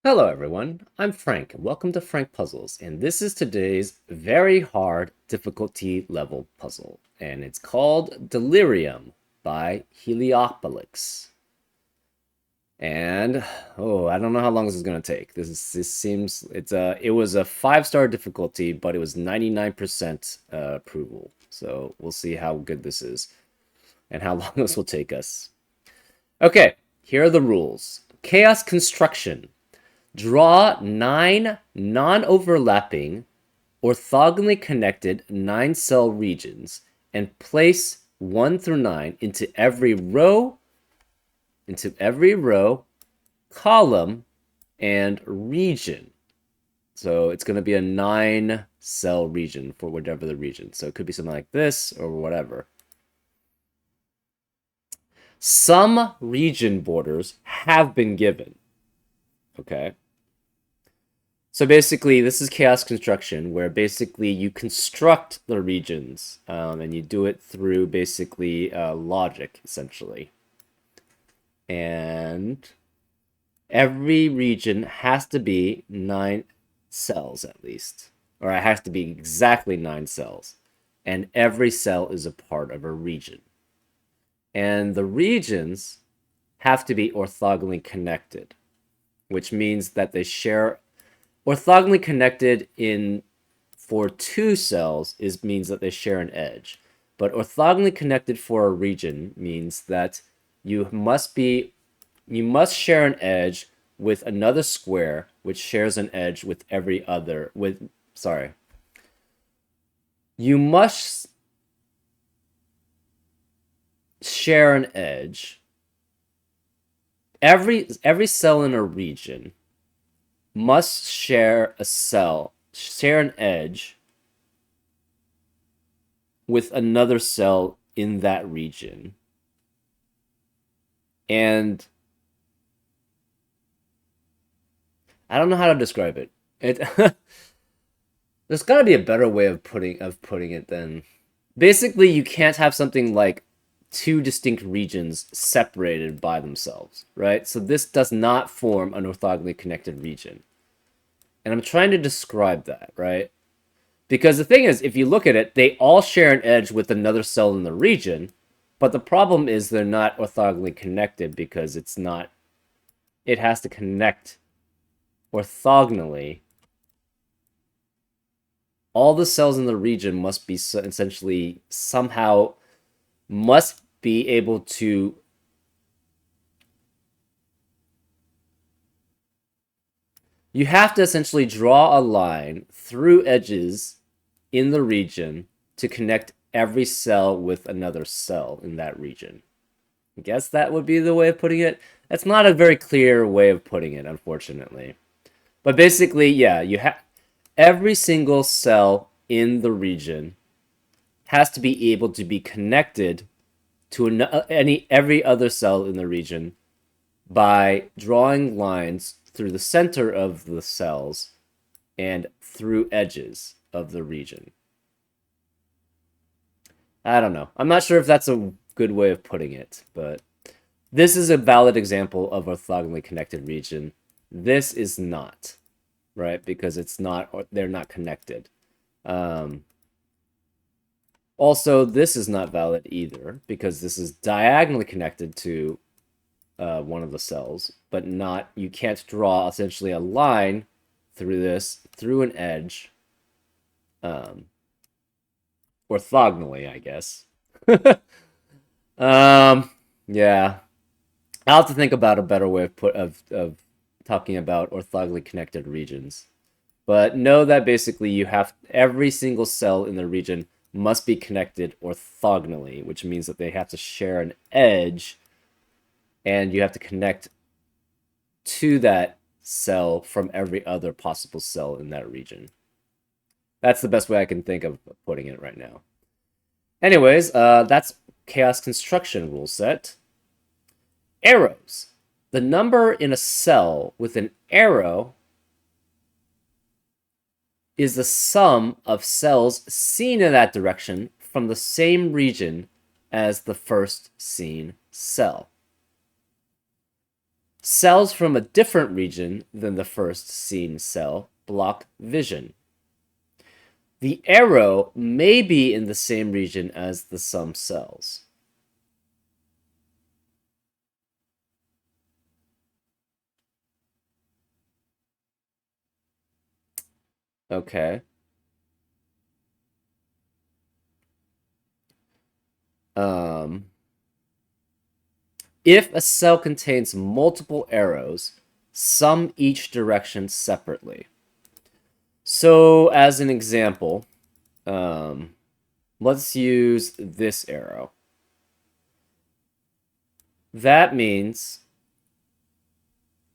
Hello everyone, I'm Frank and welcome to Frank Puzzles, and this is today's very hard difficulty level puzzle, and it's called Delirium by Heliopolis. And I don't know how long this is gonna take. This seems it was a 5-star difficulty, but it was 99% approval. So we'll see how good this is and how long this will take us. Okay, here are the rules. Chaos construction. Draw 9 non-overlapping, orthogonally connected 9-cell regions and place 1 through 9 into every row, column, and region. So it's going to be a 9-cell region for whatever the region. So it could be something like this or whatever. Some region borders have been given. Okay. So basically, this is chaos construction, where basically you construct the regions, and you do it through basically logic, essentially. And every region has to be 9 cells at least, or it has to be exactly 9 cells. And every cell is a part of a region. And the regions have to be orthogonally connected, which means that they share orthogonally connected for 2 cells means that they share an edge. But orthogonally connected for a region means that you must share an edge with another square which shares an edge with you must share an edge. Every cell in a region must share an edge with another cell in that region. And I don't know how to describe it. There's got to be a better way of putting it than basically you can't have something like 2 distinct regions separated by themselves, right? So this does not form an orthogonally connected region. And I'm trying to describe that, right? Because the thing is, if you look at it, they all share an edge with another cell in the region, but the problem is they're not orthogonally connected because it has to connect orthogonally. All the cells in the region must be essentially somehow must be able to you have to essentially draw a line through edges in the region to connect every cell with another cell in that region. I guess that would be the way of putting it. That's not a very clear way of putting it, unfortunately. But basically, yeah, you have every single cell in the region has to be able to be connected to every other cell in the region by drawing lines through the center of the cells and through edges of the region. I don't know. I'm not sure if that's a good way of putting it, but this is a valid example of orthogonally connected region. This is not, right? Because they're not connected. Also, this is not valid either, because this is diagonally connected to one of the cells, but you can't draw essentially a line through an edge, orthogonally, I guess. Yeah. I'll have to think about a better way of talking about orthogonally connected regions. But know that basically every single cell in the region must be connected orthogonally, which means that they have to share an edge, and you have to connect to that cell from every other possible cell in that region. That's the best way I can think of putting it right now. Anyways, that's chaos construction rule set. Arrows. The number in a cell with an arrow is the sum of cells seen in that direction from the same region as the first seen cell. Cells from a different region than the first seen cell block vision. The arrow may be in the same region as the sum cells. Okay. If a cell contains multiple arrows, sum each direction separately. So, as an example, let's use this arrow. That means,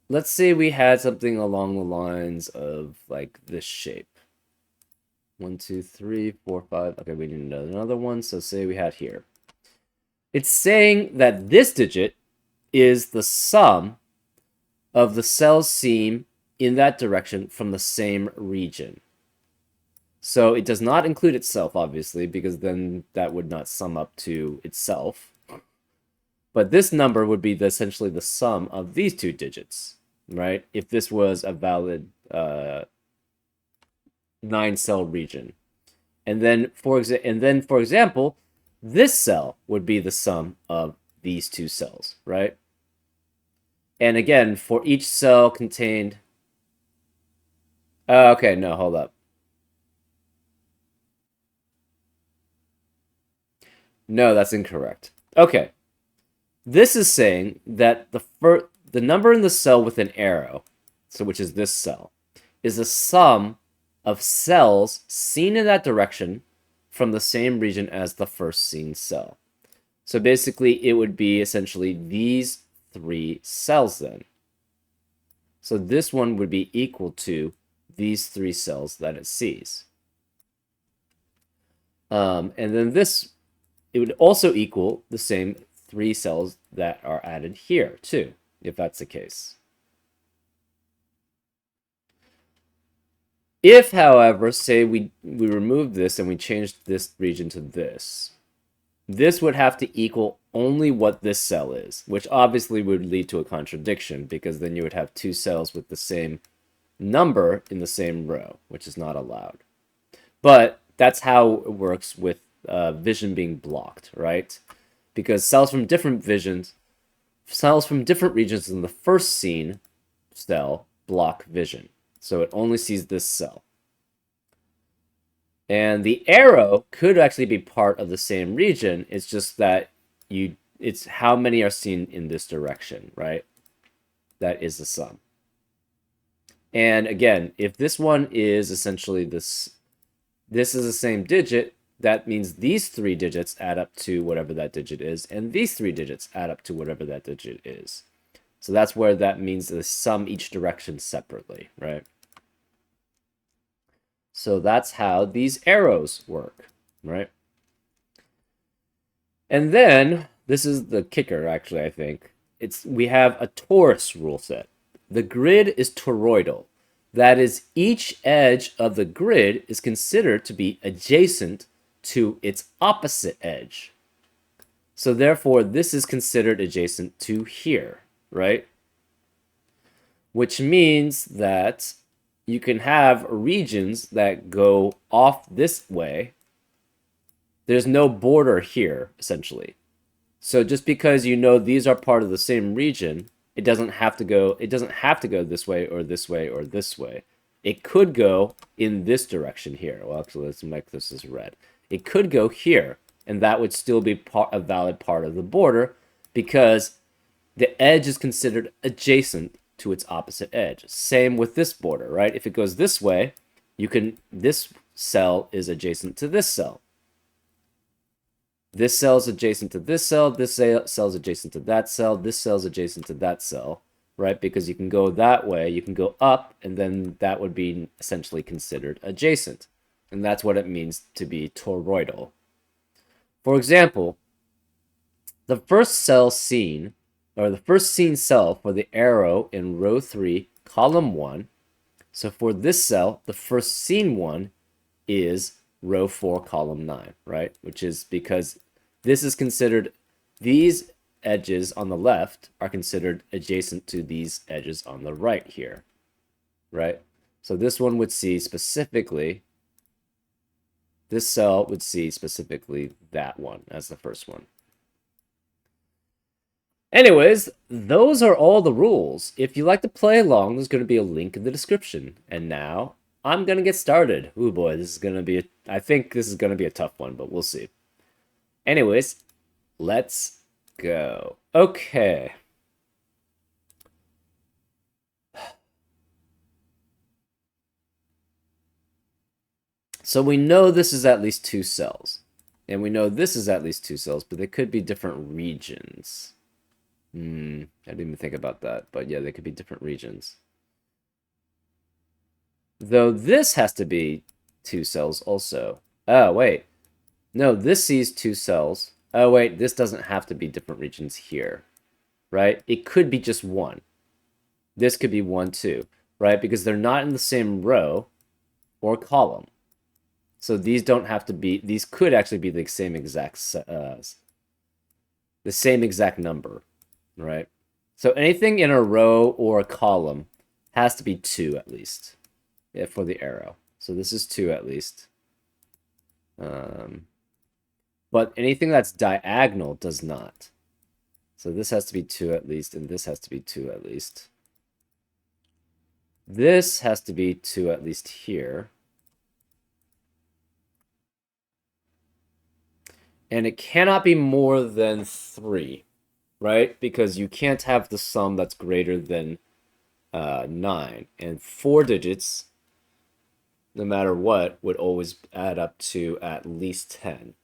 let's say we had something along the lines of like this shape. 1, 2, 3, 4, 5. Okay, we need another one. So say we had here. It's saying that this digit is the sum of the cells seen in that direction from the same region. So it does not include itself, obviously, because then that would not sum up to itself. But this number would be essentially the sum of these two digits, right? If this was a valid 9-cell region. And then, for example, this cell would be the sum of these two cells, right? And again, for each cell contained... okay, no, hold up. No, that's incorrect. Okay. This is saying that the number in the cell with an arrow, so which is this cell, is a sum of cells seen in that direction from the same region as the first seen cell. So basically, it would be essentially these 3 cells then. So this one would be equal to these 3 cells that it sees. And then this, it would also equal the same 3 cells that are added here too, if that's the case. If, however, say we remove this and we changed this region to this would have to equal only what this cell is, which obviously would lead to a contradiction, because then you would have 2 cells with the same number in the same row, which is not allowed. But that's how it works with vision being blocked, right? Because cells from different regions in the first seen cell block vision. So it only sees this cell. And the arrow could actually be part of the same region. It's just that it's how many are seen in this direction, right? That is the sum. And again, if this one is essentially this is the same digit, that means these 3 digits add up to whatever that digit is, and these 3 digits add up to whatever that digit is. So that's where that means to sum each direction separately, right? So that's how these arrows work, right? And then, this is the kicker, actually, I think. We have a torus rule set. The grid is toroidal. That is, each edge of the grid is considered to be adjacent to its opposite edge. So therefore, this is considered adjacent to here, right? Which means that you can have regions that go off this way. There's no border here, essentially. So just because you know these are part of the same region, it doesn't have to go this way or this way or this way. It could go in this direction here. Well, actually, let's make this as red. It could go here, and that would still be a valid part of the border, because the edge is considered adjacent to its opposite edge. Same with this border, right? If it goes this way, this cell is adjacent to this cell. This cell is adjacent to this cell, this cell is adjacent to that cell, this cell is adjacent to that cell, right? Because you can go that way, you can go up, and then that would be essentially considered adjacent. And that's what it means to be toroidal. For example, the first cell seen, or the first seen cell for the arrow in row 3, column 1. So for this cell, the first seen one is row 4, column 9, right? Which is because this is considered, these edges on the left are considered adjacent to these edges on the right here, right? So this one would see specifically, this cell would see specifically that one as the first one. Anyways, those are all the rules. If you like to play along, there's going to be a link in the description. And now I'm going to get started. Ooh boy, this is going to be, I think this is going to be a tough one, but we'll see. Anyways, let's go. Okay. So we know this is at least 2 cells. And we know this is at least 2 cells, but they could be different regions. I didn't even think about that, but yeah, they could be different regions. Though this has to be 2 cells also. Oh, wait. No, this sees 2 cells. Oh, wait, this doesn't have to be different regions here, right? It could be just 1. This could be 1 too, right? Because they're not in the same row or column. So these don't have to be, these could actually be the same exact number, right? So anything in a row or a column has to be 2 at least, yeah, for the arrow. So this is 2 at least. But anything that's diagonal does not. So this has to be 2 at least, and this has to be 2 at least. This has to be 2 at least here. And it cannot be more than 3, right? Because you can't have the sum that's greater than 9. And 4 digits, no matter what, would always add up to at least 10.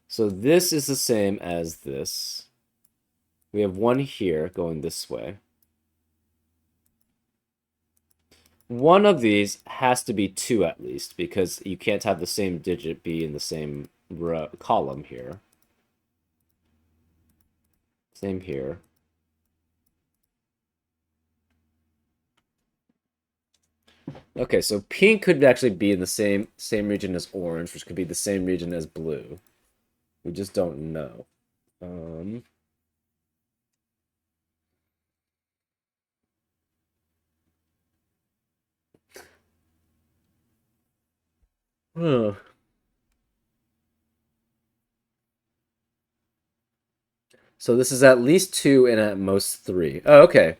So this is the same as this. We have 1 here going this way. One of these has to be 2 at least, because you can't have the same digit be in the same column here. Same here. Okay, so pink could actually be in the same region as orange, which could be the same region as blue. We just don't know. So this is at least 2 and at most 3. Oh, okay.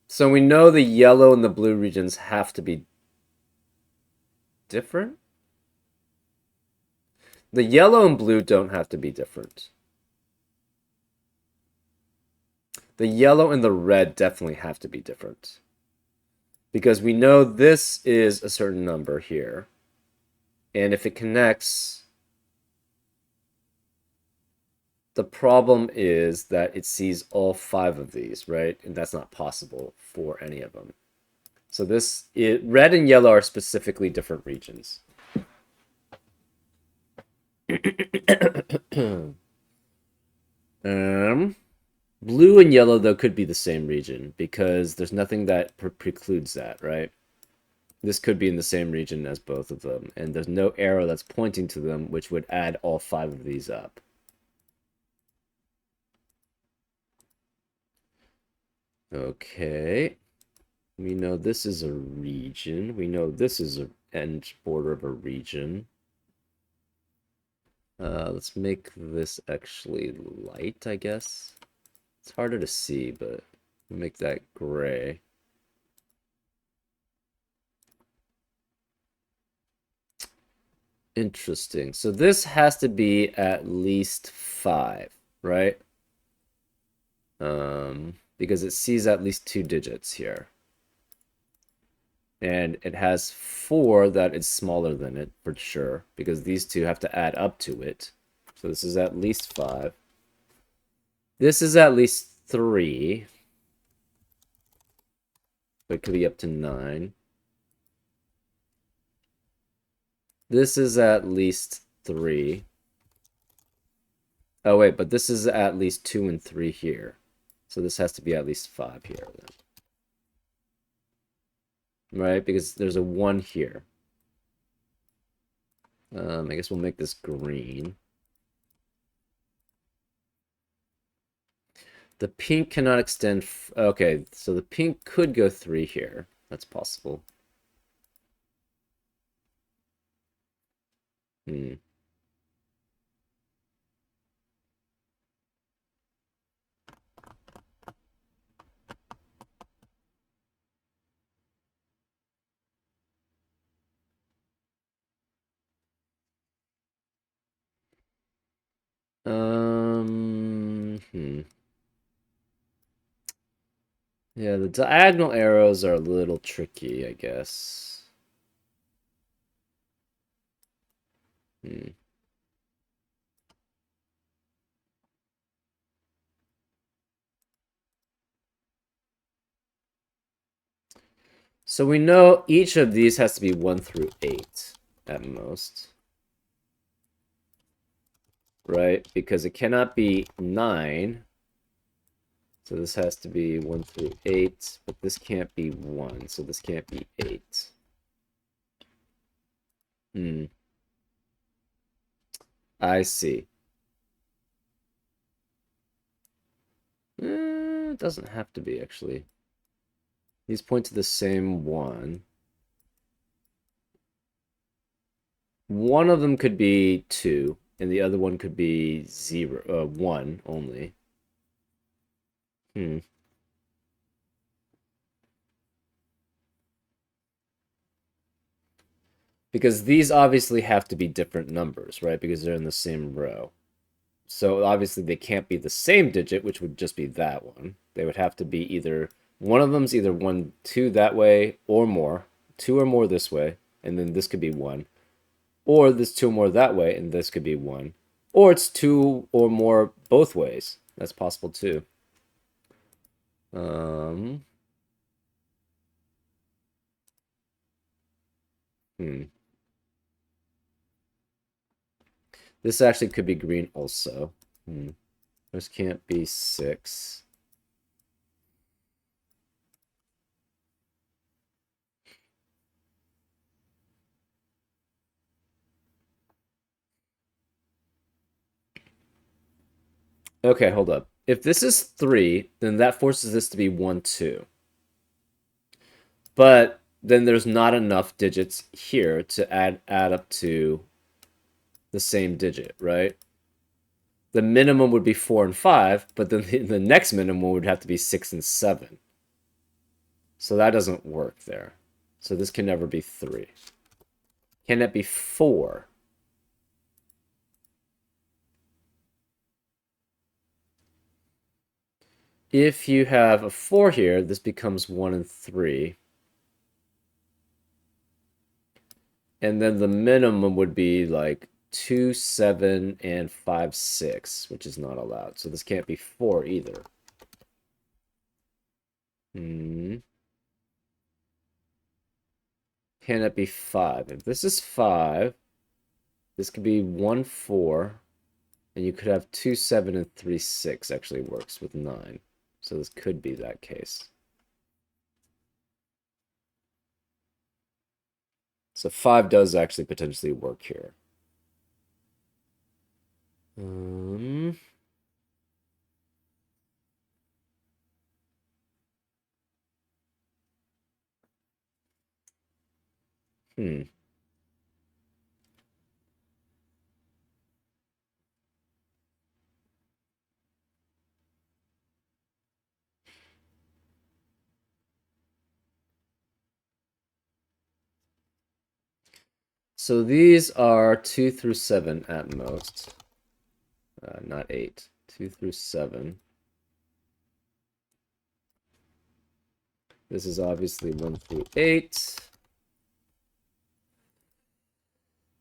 So we know the yellow and the blue regions have to be different? The yellow and blue don't have to be different. The yellow and the red definitely have to be different. Because we know this is a certain number here. And if it connects, the problem is that it sees all 5 of these, right? And that's not possible for any of them. So red and yellow are specifically different regions. Blue and yellow, though, could be the same region because there's nothing that precludes that, right? This could be in the same region as both of them, and there's no arrow that's pointing to them, which would add all 5 of these up. Okay. We know this is a region. We know this is an end border of a region. Let's make this actually light, I guess. It's harder to see, but we'll make that gray. Interesting. So this has to be at least 5, right? Because it sees at least 2 digits here. And it has 4 that is smaller than it, for sure, because these 2 have to add up to it. So this is at least 5. This is at least 3. But it could be up to 9. This is at least 3. Oh, wait, but this is at least 2 and 3 here. So this has to be at least 5 here, then. Right? Because there's a 1 here. I guess we'll make this green. The pink cannot extend. Okay, so the pink could go 3 here. That's possible. Hmm. Hmm. Yeah, the diagonal arrows are a little tricky, I guess. Hmm. So we know each of these has to be 1 through 8 at most. Right? Because it cannot be 9. So this has to be 1 through 8, but this can't be 1, so this can't be 8. Hmm. I see. It doesn't have to be, actually. These point to the same one. One of them could be 2, and the other one could be 1 only. Hmm. Because these obviously have to be different numbers, right? Because they're in the same row. So obviously they can't be the same digit, which would just be that one. They would have to be either one of them's either 1, 2 that way or more, 2 or more this way, and then this could be 1. Or this 2 or more that way, and this could be 1. Or it's 2 or more both ways. That's possible too. Um, hmm. This actually could be green also. Hmm. This can't be 6. Okay, hold up. If this is 3, then that forces this to be 1, 2. But then there's not enough digits here to add up to the same digit, right? The minimum would be 4 and 5, but then the next minimum would have to be 6 and 7. So that doesn't work there. So this can never be 3. Can it be 4? If you have a 4 here, this becomes 1 and 3. And then the minimum would be like 2, 7, and 5, 6, which is not allowed. So this can't be 4 either. Hmm. Can it be 5? If this is 5, this could be 1, 4, and you could have 2, 7, and 3, 6 actually works with 9. So this could be that case. So 5 does actually potentially work here. Um, hmm. So these are 2 through 7 at most. Not 8. 2 through 7. This is obviously 1 through 8.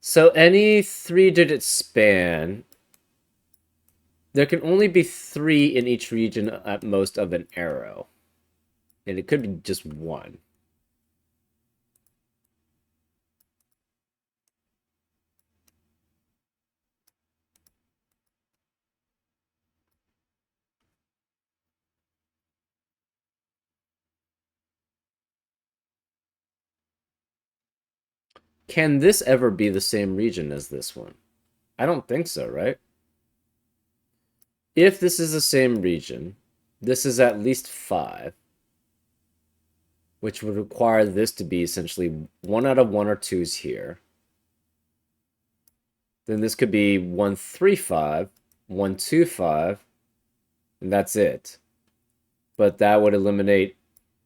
So any 3-digit span, there can only be 3 in each region at most of an arrow. And it could be just 1. Can this ever be the same region as this one? I don't think so, right? If this is the same region, this is at least 5, which would require this to be essentially 1 out of 1 or 2's here. Then this could be 1, 3, 5, 1, 2, 5, and that's it. But that would eliminate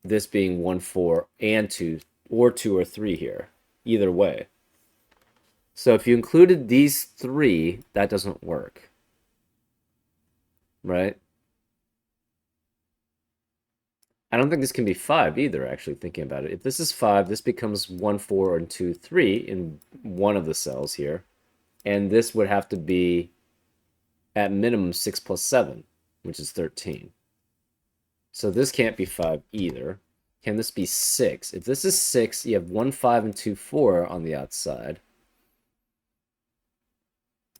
this being 1, 4, and 2, or 2 or 3 here, either way. So if you included these 3, that doesn't work, right? I don't think this can be 5 either, actually, thinking about it. If this is 5, this becomes 1, 4, and 2, 3 in one of the cells here. And this would have to be, at minimum, 6 plus 7, which is 13. So this can't be 5 either. Can this be 6? If this is 6, you have 1, 5, and 2, 4 on the outside.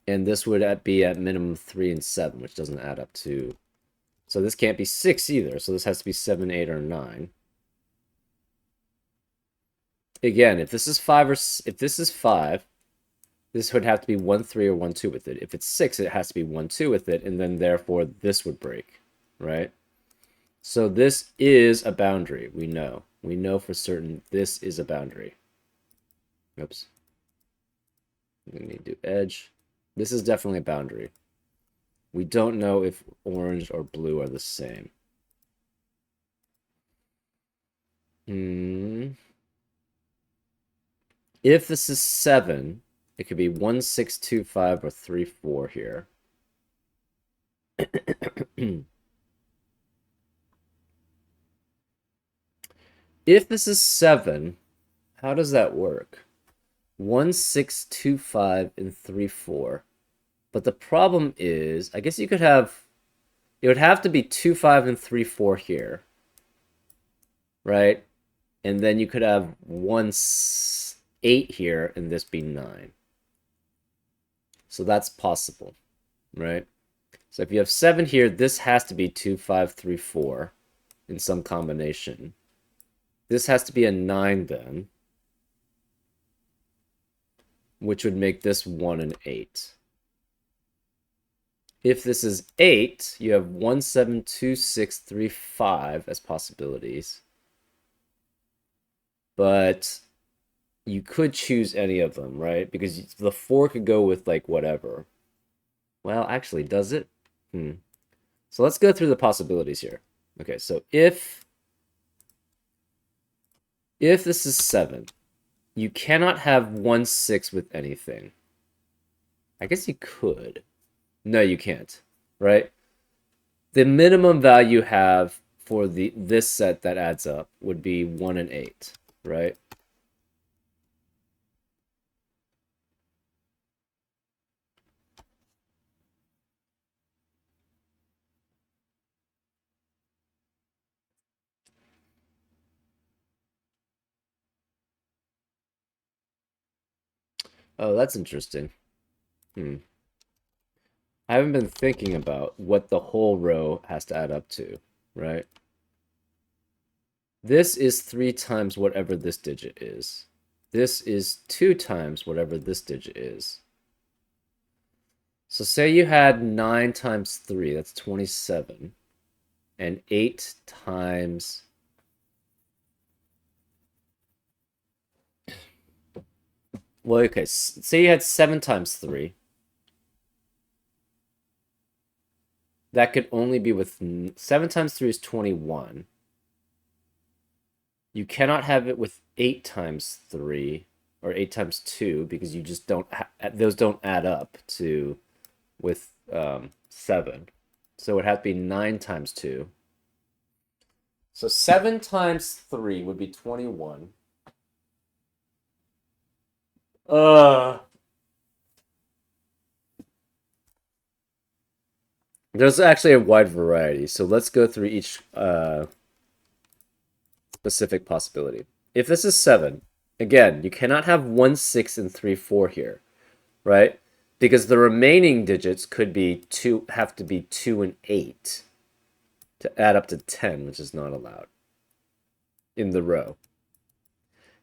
And this would be at minimum 3 and 7, which doesn't add up to... So this can't be 6 either, so this has to be 7, 8, or 9. Again, if this is 5, this would have to be 1, 3, or 1, 2 with it. If it's 6, it has to be 1, 2 with it, and then therefore this would break, right? So this is a boundary, we know. We know for certain this is a boundary. Oops. We need to do edge. This is definitely a boundary. We don't know if orange or blue are the same. If this is 7, it could be 1, 6, 2, 5, or 3, 4 here. If this is 7, how does that work? 1, 6, 2, 5, and 3, 4. But the problem is, I guess you could have, it would have to be 2, 5, and 3, 4 here, right? And then you could have 1, 8 here, and this be 9. So that's possible, right? So if you have 7 here, this has to be 2, 5, 3, 4 in some combination. This has to be a 9 then, which would make this 1 and 8. If this is 8, you have 1, 7, 2, 6, 3, 5 as possibilities. But you could choose any of them, right? Because the 4 could go with, like, whatever. Well, actually, does it? So let's go through the possibilities here. Okay, so if this is 7, you cannot have 1, 6 with anything. I guess you could. No, you can't, right? The minimum value you have for this set that adds up would be 1 and 8, right? Oh, that's interesting. I haven't been thinking about what the whole row has to add up to, right? This is 3 times whatever this digit is. This is 2 times whatever this digit is. So say you had 9 times 3, that's 27. And 8 times... Well, okay, say you had 7 times 3. That could only be with... 7 times 3 is 21. You cannot have it with 8 times 3, or 8 times 2, because you just don't... those don't add up to... with 7. So it would have to be 9 times 2. So 7 times 3 would be 21. There's actually a wide variety, so let's go through each specific possibility. If this is 7, again, you cannot have 1, 6, and 3, 4 here, right? Because the remaining digits could be have to be 2 and 8 to add up to 10, which is not allowed in the row.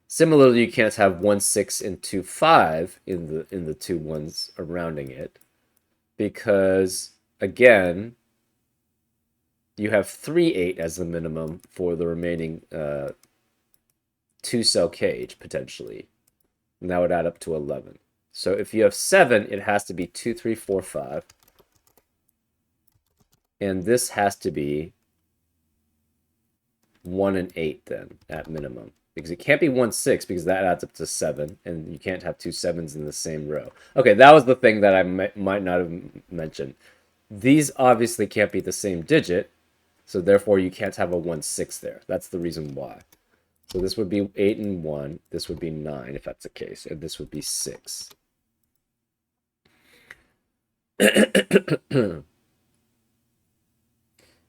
Similarly, you can't have 1, 6, and 2, 5 in the 2 ones surrounding it, because again, you have 3 8 as the minimum for the remaining 2-cell cage, potentially. And that would add up to 11. So if you have 7, it has to be 2, 3, 4, 5. And this has to be 1 and 8 then, at minimum. Because it can't be 1, 6, because that adds up to 7, and you can't have two 7s in the same row. Okay, that was the thing that I might not have mentioned. These obviously can't be the same digit, so therefore you can't have a 1, 6 there. That's the reason why. So this would be 8 and 1, this would be 9 if that's the case, and this would be 6.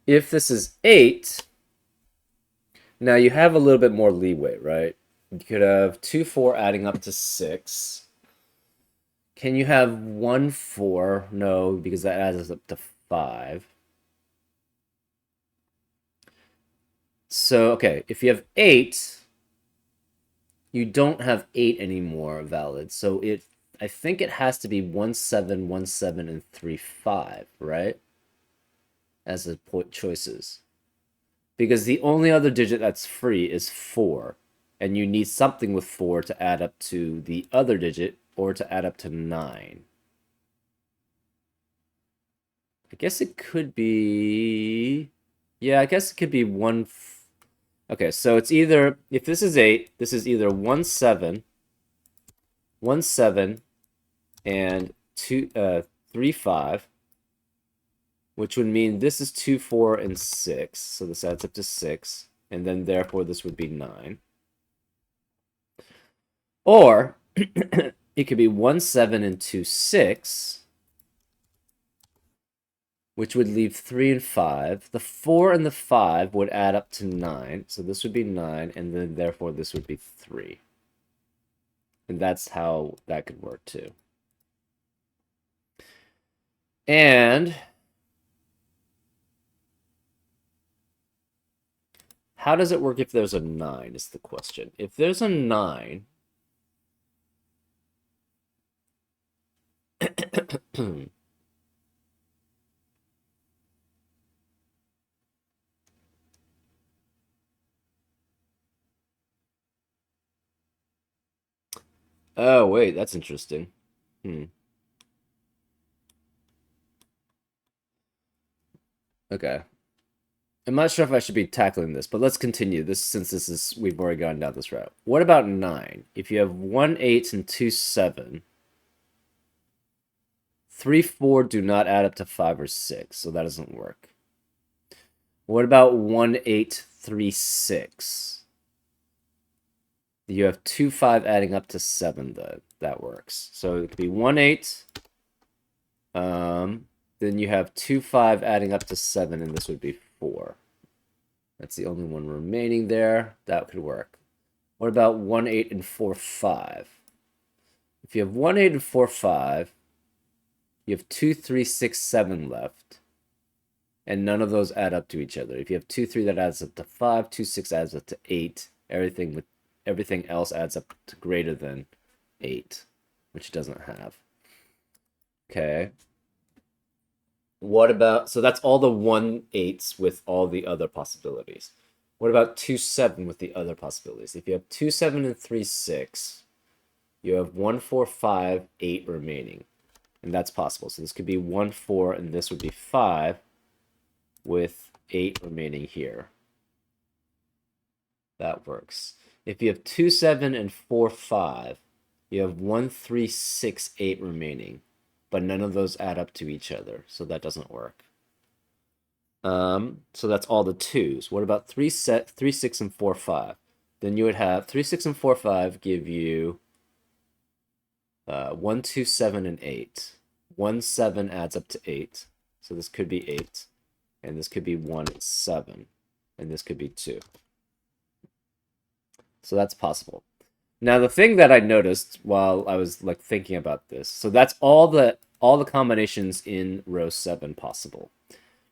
If this is 8, now you have a little bit more leeway, right? You could have 2, 4 adding up to 6. Can you have 1, 4? No, because that adds up to 5. So, okay, if you have 8, you don't have 8 anymore valid. So I think it has to be 1, 7, 1, 7, and 3, 5, right? As the choices. Because the only other digit that's free is 4. And you need something with 4 to add up to the other digit or to add up to 9. I guess it could be... Yeah, I guess it could be 1... Okay, so it's either... If this is 8, this is either 1, 7, 1, 7, and 3, 5. Which would mean this is 2, 4, and 6. So this adds up to 6. And then therefore this would be 9. Or it could be 1, 7, and 2, 6. Which would leave 3 and 5. The 4 and the 5 would add up to 9. So this would be 9. And then therefore this would be 3. And that's how that could work too. And... how does it work if there's a 9 is the question. If there's a 9... Oh, wait, that's interesting. Okay. I'm not sure if I should be tackling this, but let's continue this since we've already gone down this route. What about 9? If you have 1, 8, and 2, 7, 3, 4 do not add up to 5 or 6, so that doesn't work. What about 1, 8, 3, 6? You have 2, 5 adding up to 7, though. That works. So it could be 1, 8. Then you have 2, 5 adding up to 7, and this would be 4. That's the only one remaining there. That could work. What about 1, 8, and 4, 5? If you have 1, 8, and 4, 5, you have 2, 3, 6, 7 left. And none of those add up to each other. If you have 2, 3, that adds up to 5. 2, 6 adds up to 8. Everything else adds up to greater than 8, which it doesn't have. Okay. What about... so that's all the 1, 8s with all the other possibilities. What about 2, 7 with the other possibilities? If you have 2, 7, and 3, 6, you have 1, 4, 5, 8 remaining. And that's possible. So this could be 1, 4, and this would be 5 with 8 remaining here. That works. If you have 2, 7, and 4, 5, you have 1, 3, 6, 8 remaining. But none of those add up to each other, so that doesn't work. So that's all the 2s. What about 3, 6, and 4, 5? Then you would have 3, 6, and 4, 5 give you 1, 2, 7, and 8. 1, 7 adds up to 8, so this could be 8. And this could be 1, 7. And this could be 2. So that's possible. Now, the thing that I noticed while I was like thinking about this, so that's all the combinations in row 7 possible.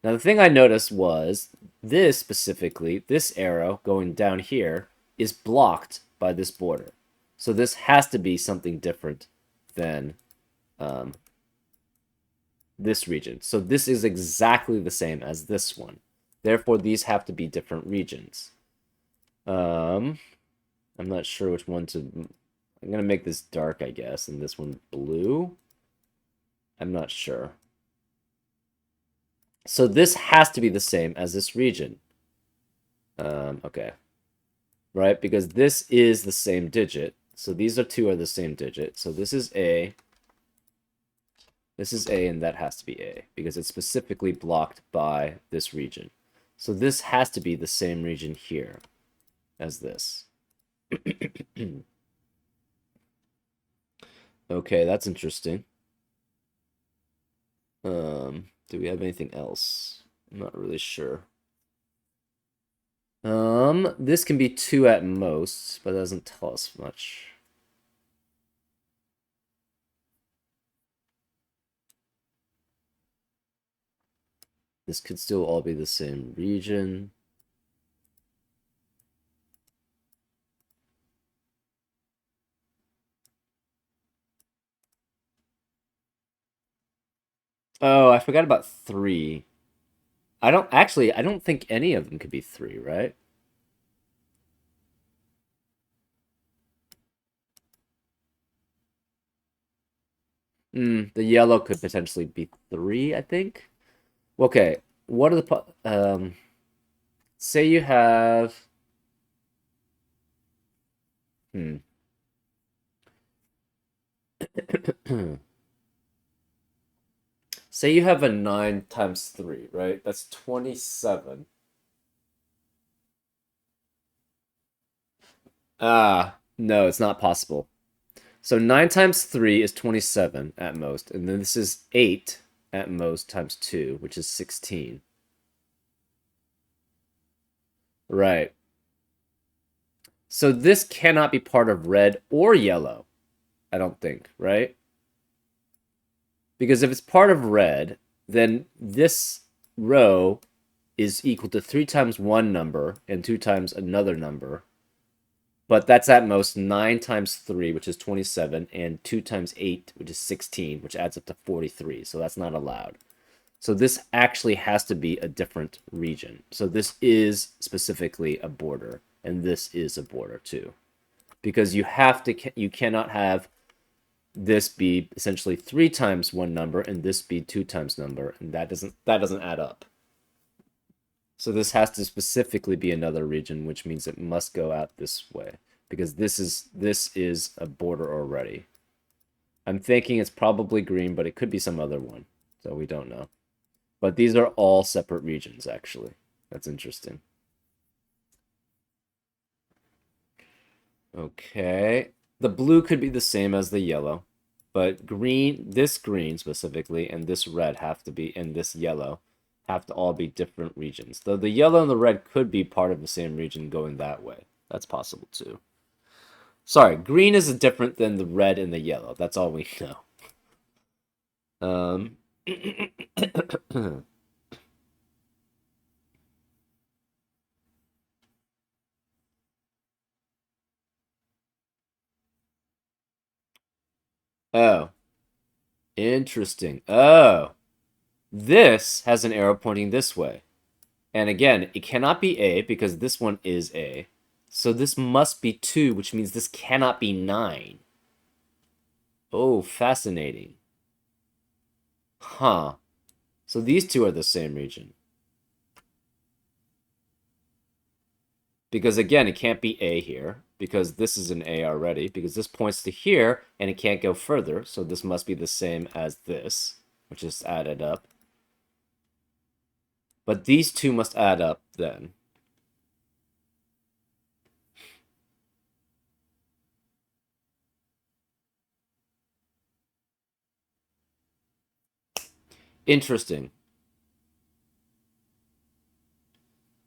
Now, the thing I noticed was this specifically, this arrow going down here, is blocked by this border. So this has to be something different than this region. So this is exactly the same as this one. Therefore, these have to be different regions. I'm not sure which one to... I'm going to make this dark, I guess, and this one blue. I'm not sure. So this has to be the same as this region. Okay. Right, because this is the same digit. So these two are the same digit. So this is A. This is A, and that has to be A, because it's specifically blocked by this region. So this has to be the same region here as this. Okay, that's interesting. Do we have anything else? I'm not really sure. This can be 2 at most, but it doesn't tell us much. This could still all be the same region. Oh, I forgot about 3. I don't think any of them could be 3, right? The yellow could potentially be 3, I think. Okay, what are the... say you have... Say you have a 9 times 3, right? That's 27. No, it's not possible. So 9 times 3 is 27 at most, and then this is 8 at most times 2, which is 16. Right. So this cannot be part of red or yellow, I don't think, right? Because if it's part of red, then this row is equal to 3 times one number and 2 times another number. But that's at most 9 times 3, which is 27, and 2 times 8, which is 16, which adds up to 43. So that's not allowed. So this actually has to be a different region. So this is specifically a border, and this is a border too. Because you cannot have this be essentially 3 times one number and this be 2 times number, and that doesn't add up. So this has to specifically be another region, which means it must go out this way, because this is a border already. I'm thinking it's probably green, but it could be some other one, so we don't know. But these are all separate regions, actually. That's interesting. Okay. The blue could be the same as the yellow, but this green specifically, and this red have to be, and this yellow have to all be different regions. Though the yellow and the red could be part of the same region going that way. That's possible too. Sorry, green is different than the red and the yellow. That's all we know. Oh. Interesting. Oh. This has an arrow pointing this way. And again, it cannot be A because this one is A. So this must be 2, which means this cannot be 9. Oh, fascinating. Huh. So these two are the same region. Because again, it can't be A here, because this is an A already, because this points to here, and it can't go further, so this must be the same as this, which is added up. But these two must add up then. Interesting.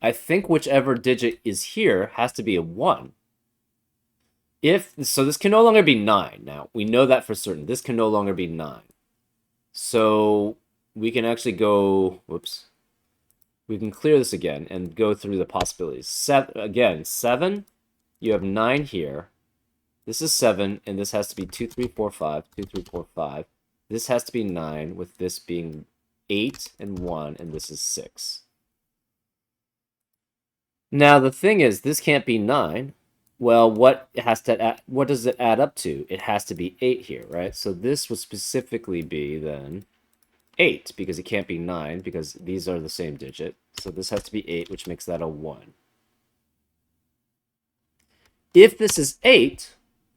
I think whichever digit is here has to be a 1. So this can no longer be 9 now. We know that for certain. This can no longer be 9. So we can actually go... Whoops. We can clear this again and go through the possibilities. Again, 7. You have 9 here. This is 7, and this has to be 2, 3, 4, 5. 2, 3, 4, 5. This has to be 9, with this being 8 and 1, and this is 6. Now the thing is, this can't be 9. Well, what does it add up to? It has to be 8 here, right? So this would specifically be then 8 because it can't be 9 because these are the same digit. So this has to be 8, which makes that a 1. If this is 8,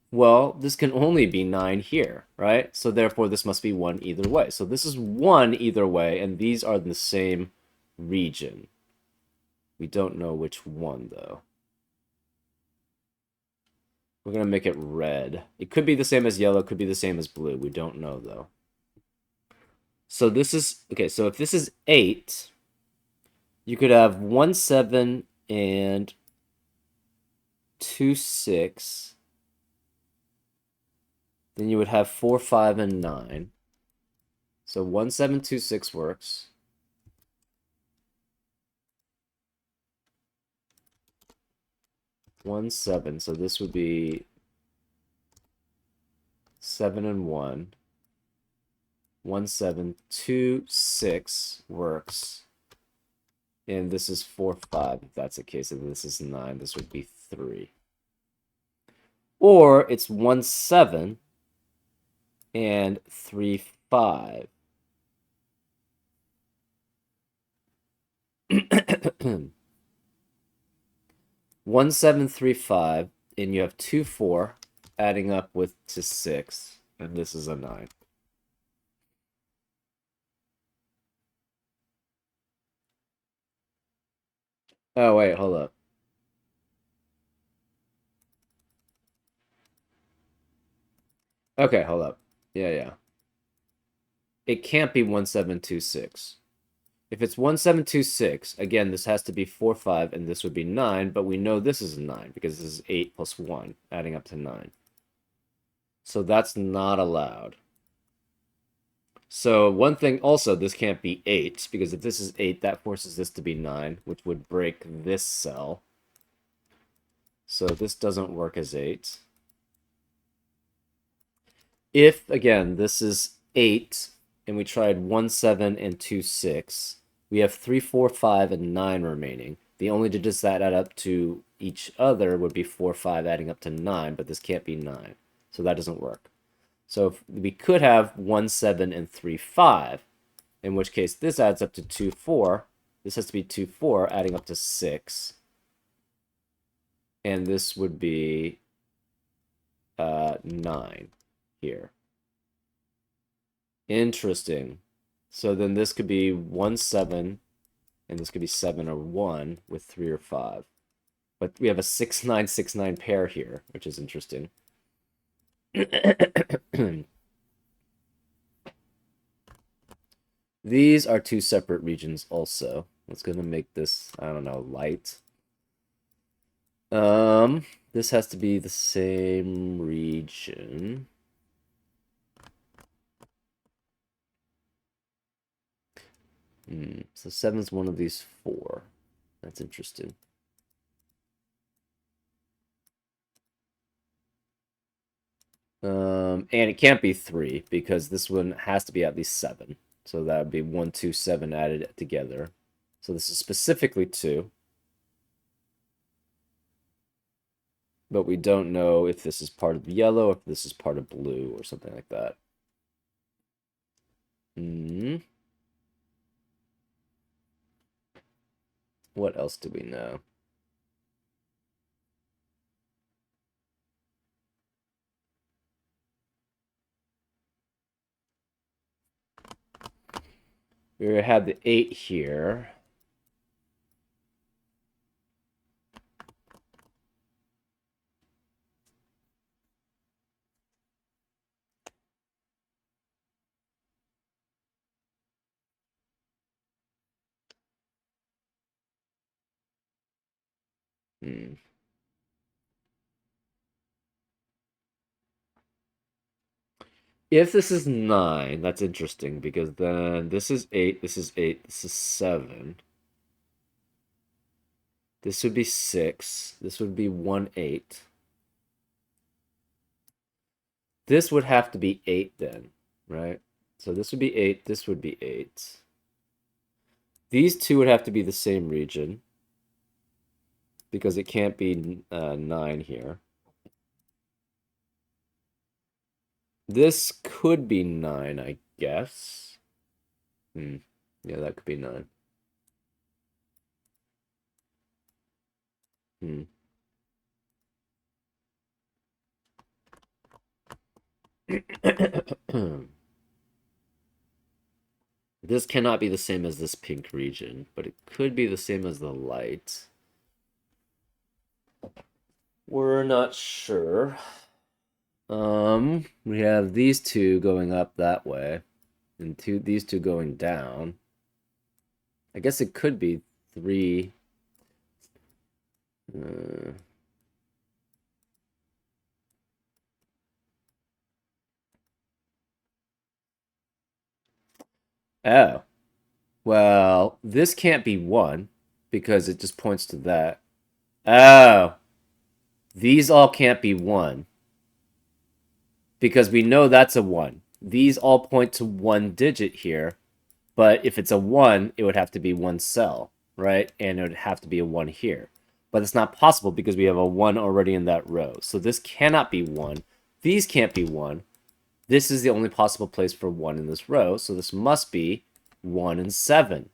well, this can only be 9 here, right? So therefore this must be 1 either way. So this is 1 either way, and these are the same region. We don't know which one, though. We're going to make it red. It could be the same as yellow, could be the same as blue. We don't know, though. So this is... Okay, so if this is 8, you could have 1, 7, and 2, 6. Then you would have 4, 5, and 9. So 1, 7, 2, 6 works. 1, 7. So this would be 7 and 1. 1, 7, 2, 6 works. And this is 4, 5. If that's the case, and this is 9, this would be 3. Or it's 1, 7 and 3, 5. 1, 7, 3, 5, and you have 2, 4, adding up with to 6, and this is a 9. Oh, wait, hold up. Okay, hold up. Yeah. It can't be 1726. If it's 1726, again, this has to be 4, 5, and this would be 9, but we know this is 9 because this is 8 plus 1, adding up to 9. So that's not allowed. So one thing also, this can't be 8, because if this is 8, that forces this to be 9, which would break this cell. So this doesn't work as 8. If, again, this is 8, and we tried 1, 7, and 2, 6, we have 3, 4, 5, and 9 remaining. The only digits that add up to each other would be 4, 5, adding up to 9, but this can't be 9. So that doesn't work. So we could have 1, 7, and 3, 5, in which case this adds up to 2, 4. This has to be 2, 4, adding up to 6. And this would be 9 here. Interesting. So then this could be 1, 7, and this could be 7 or 1 with 3 or 5. But we have a 6, 9, 6, 9 pair here, which is interesting. These are two separate regions also. Let's gonna make this, I don't know, light. This has to be the same region. So 7's one of these 4. That's interesting. And it can't be 3 because this one has to be at least 7. So that would be 1, 2, 7 added together. So this is specifically 2. But we don't know if this is part of yellow or if this is part of blue or something like that. What else do we know? We had the 8 here. If this is 9, that's interesting because then this is 8, this is 8, this is 7. This would be 6. This would be 1, 8. This would have to be 8 then, right? So this would be 8, this would be 8. These two would have to be the same region. because it can't be 9 here. This could be 9, I guess. Yeah, that could be 9. This cannot be the same as this pink region, but it could be the same as the light. We're not sure. We have these two going up that way, and these two going down. I guess it could be 3. Oh. Well, this can't be 1 because it just points to that. Oh. These all can't be 1 because we know that's a 1. These all point to 1 digit here, but if it's a 1, it would have to be 1 cell, right? And it would have to be a 1 here. But it's not possible because we have a 1 already in that row. So this cannot be 1. These can't be 1. This is the only possible place for 1 in this row, so this must be 1 and 7.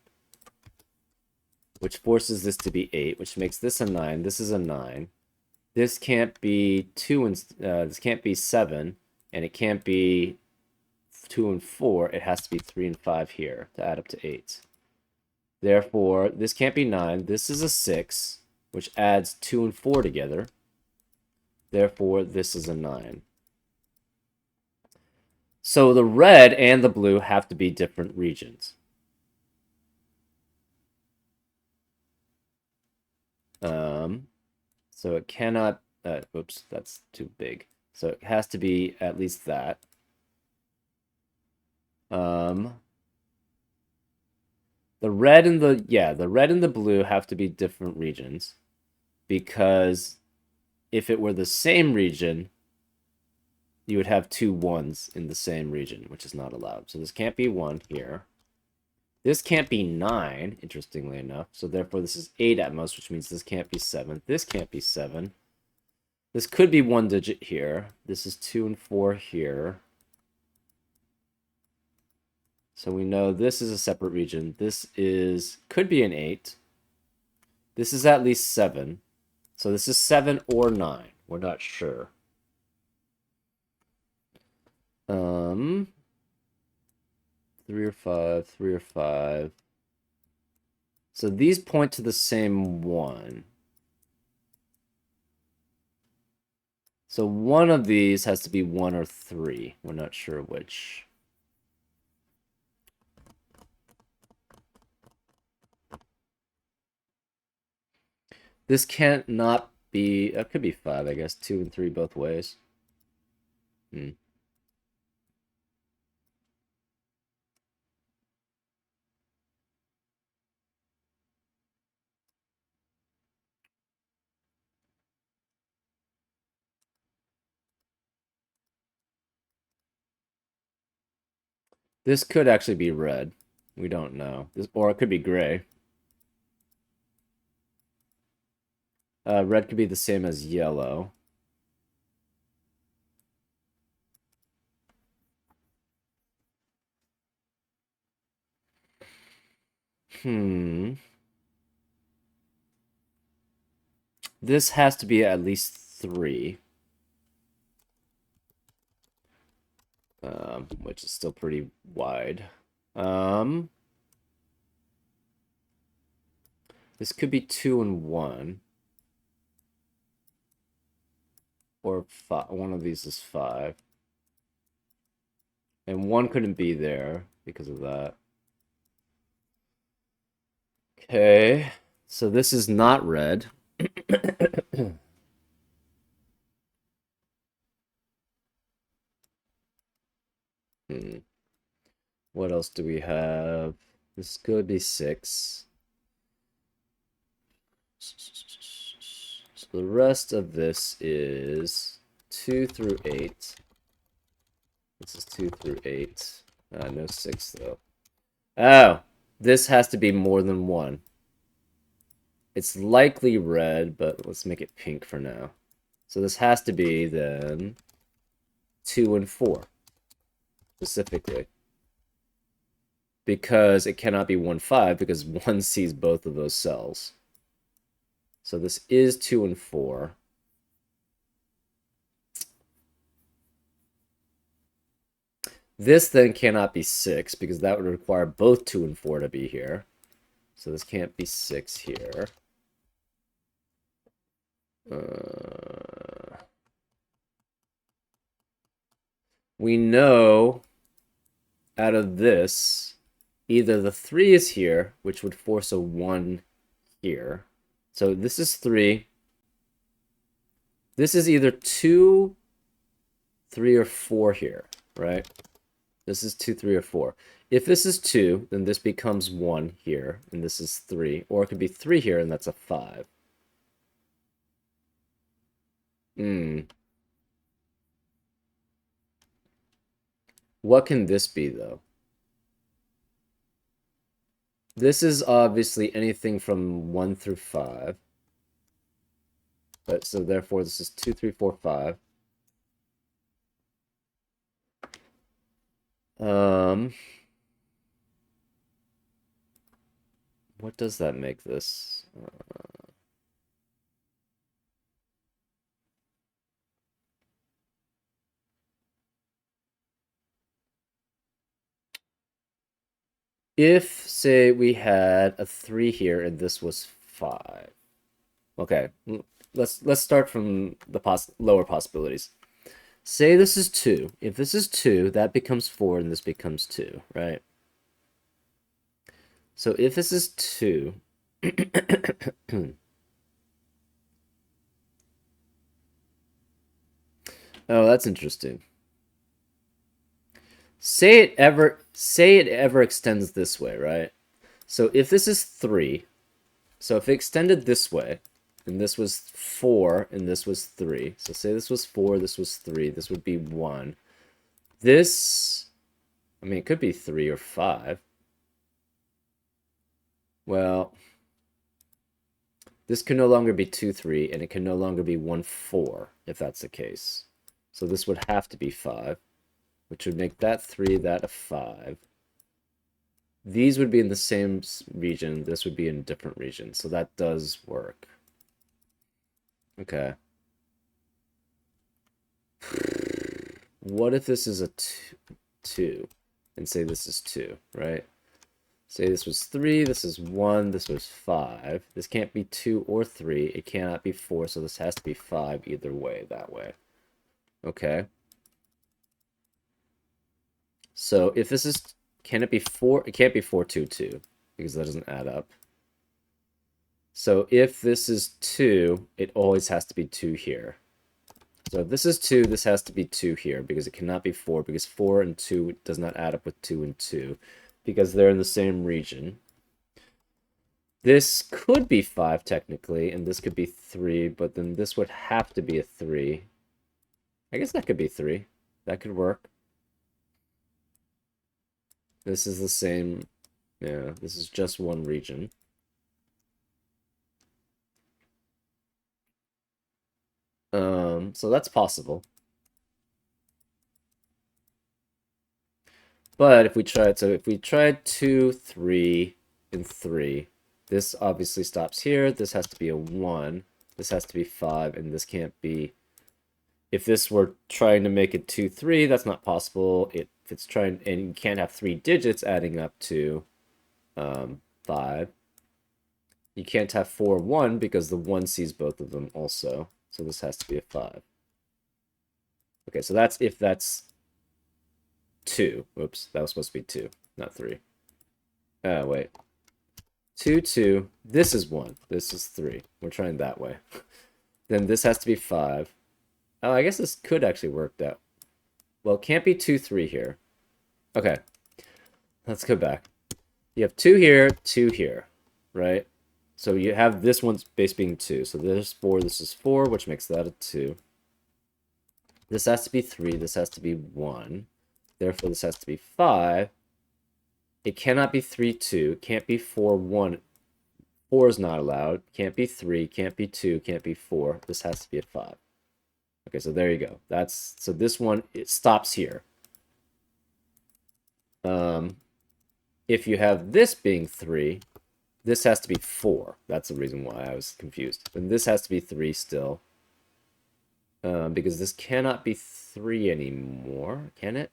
Which forces this to be 8, which makes this a 9. This is a 9. This can't be 2 and this can't be 7, and it can't be 2 and 4. It has to be 3 and 5 here to add up to 8. Therefore, this can't be 9. This is a 6, which adds 2 and 4 together. Therefore, this is a 9. So the red and the blue have to be different regions. So it cannot, oops, that's too big. So it has to be at least that. The red and the blue have to be different regions because if it were the same region, you would have 2 1s in the same region, which is not allowed. So this can't be 1 here. This can't be 9, interestingly enough. So therefore this is 8 at most, which means this can't be 7. This can't be 7. This could be 1 digit here. This is 2 and 4 here. So we know this is a separate region. This could be an 8. This is at least 7. So this is 7 or 9. We're not sure. 3 or 5, 3 or 5. So these point to the same 1. So one of these has to be 1 or 3. We're not sure which. This can't not be, it could be 5, I guess. 2 and 3 both ways. This could actually be red. We don't know. Or it could be gray. Red could be the same as yellow. This has to be at least 3. Which is still pretty wide. This could be 2 and 1. Or 5. One of these is 5. And 1 couldn't be there because of that. Okay. So this is not red. What else do we have? This could be 6. So the rest of this is 2 through 8. This is 2 through 8. No 6, though. Oh! This has to be more than 1. It's likely red, but let's make it pink for now. So this has to be then 2 and 4 specifically. Because it cannot be 1, 5 because 1 sees both of those cells. So this is 2 and 4. This then cannot be 6 because that would require both 2 and 4 to be here. So this can't be 6 here. We know out of this, either the 3 is here, which would force a 1 here. So this is 3. This is either 2, 3, or 4 here, right? This is 2, 3, or 4. If this is 2, then this becomes 1 here, and this is 3. Or it could be 3 here, and that's a 5. What can this be, though? This is obviously anything from 1 through 5. But so therefore, this is 2, 3, 4, 5. What does that make this? If, say, we had a 3 here and this was 5. Okay, let's start from the lower possibilities. Say this is 2. If this is 2, that becomes 4 and this becomes 2, right? So if this is 2, oh, that's interesting. Say it ever extends this way, right? So if this is 3, so if it extended this way, and this was 4, and this was 3. So say this was 4, this was 3, this would be 1. This, I mean, it could be 3 or 5. Well, this can no longer be 2, 3, and it can no longer be 1, 4, if that's the case. So this would have to be 5, which would make that 3, that a 5. These would be in the same region, this would be in a different region, so that does work. Okay. What if this is a 2, and say this is 2, right? Say this was 3, this is 1, this was 5. This can't be 2 or 3, it cannot be 4, so this has to be 5 either way, that way. Okay. So if this is, can it be 4? It can't be 4, 2, 2, because that doesn't add up. So if this is 2, it always has to be 2 here. So if this is 2, this has to be 2 here, because it cannot be 4, because 4 and 2 does not add up with 2 and 2, because they're in the same region. This could be 5, technically, and this could be 3, but then this would have to be a 3. I guess that could be 3. That could work. This is the same, yeah, this is just one region. So that's possible. But if we tried, so if we tried 2, 3, and 3, this obviously stops here. This has to be a 1. This has to be 5, and this can't be... If this were trying to make it 2, 3, that's not possible. If it's trying, and you can't have 3 digits adding up to 5. You can't have 4, 1, because the 1 sees both of them also. So this has to be a 5. Okay, so that's if that's 2. Oops, that was supposed to be 2, not 3. Wait. 2, 2. This is 1. This is 3. We're trying that way. Then this has to be 5. Oh, I guess this could actually work out. Well, it can't be 2, 3 here. Okay. Let's go back. You have 2 here, 2 here, right? So you have this one's base being 2. So this is 4, this is 4, which makes that a 2. This has to be 3, this has to be 1. Therefore, this has to be 5. It cannot be 3, 2. It can't be 4, 1. 4 is not allowed. Can't be 3, can't be 2, can't be 4. This has to be a 5. Okay, so there you go. So this one, it stops here. If you have this being 3, this has to be 4. That's the reason why I was confused. And this has to be 3 still. Because this cannot be 3 anymore, can it?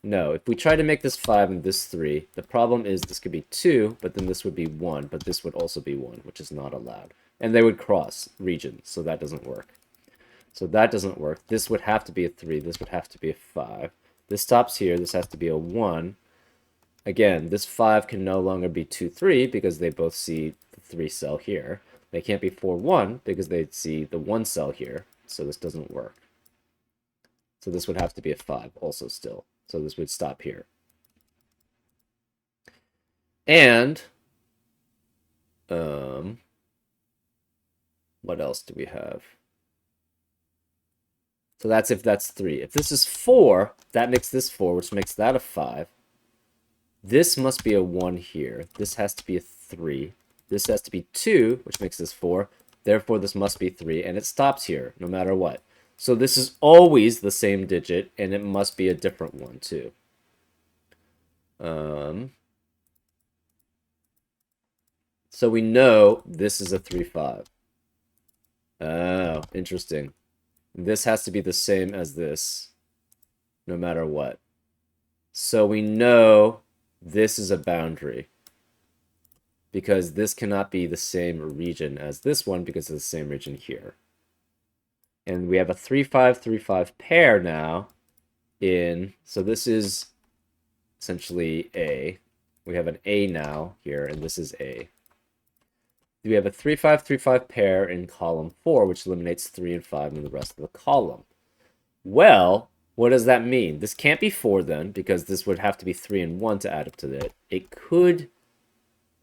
No, if we try to make this 5 and this 3, the problem is this could be 2, but then this would be 1, but this would also be 1, which is not allowed. And they would cross regions, so that doesn't work. So that doesn't work. This would have to be a 3, this would have to be a 5. This stops here, this has to be a 1. Again, this 5 can no longer be 2, 3, because they both see the 3 cell here. They can't be 4, 1, because they see the 1 cell here, so this doesn't work. So this would have to be a 5 also still. So this would stop here. And what else do we have? So that's if that's 3. If this is 4, that makes this 4, which makes that a 5. This must be a 1 here. This has to be a 3. This has to be 2, which makes this 4. Therefore, this must be 3, and it stops here, no matter what. So this is always the same digit, and it must be a different one, too. So we know this is a 3, 5. Oh, interesting. This has to be the same as this, no matter what. So we know this is a boundary, because this cannot be the same region as this one because it's the same region here. And we have a 3, 5, 3, 5 pair now so this is essentially A. We have an A now here, and this is A. We have a 3, 5, 3, 5 pair in column 4, which eliminates 3 and 5 in the rest of the column. Well, what does that mean? This can't be 4 then, because this would have to be 3 and 1 to add up to it. It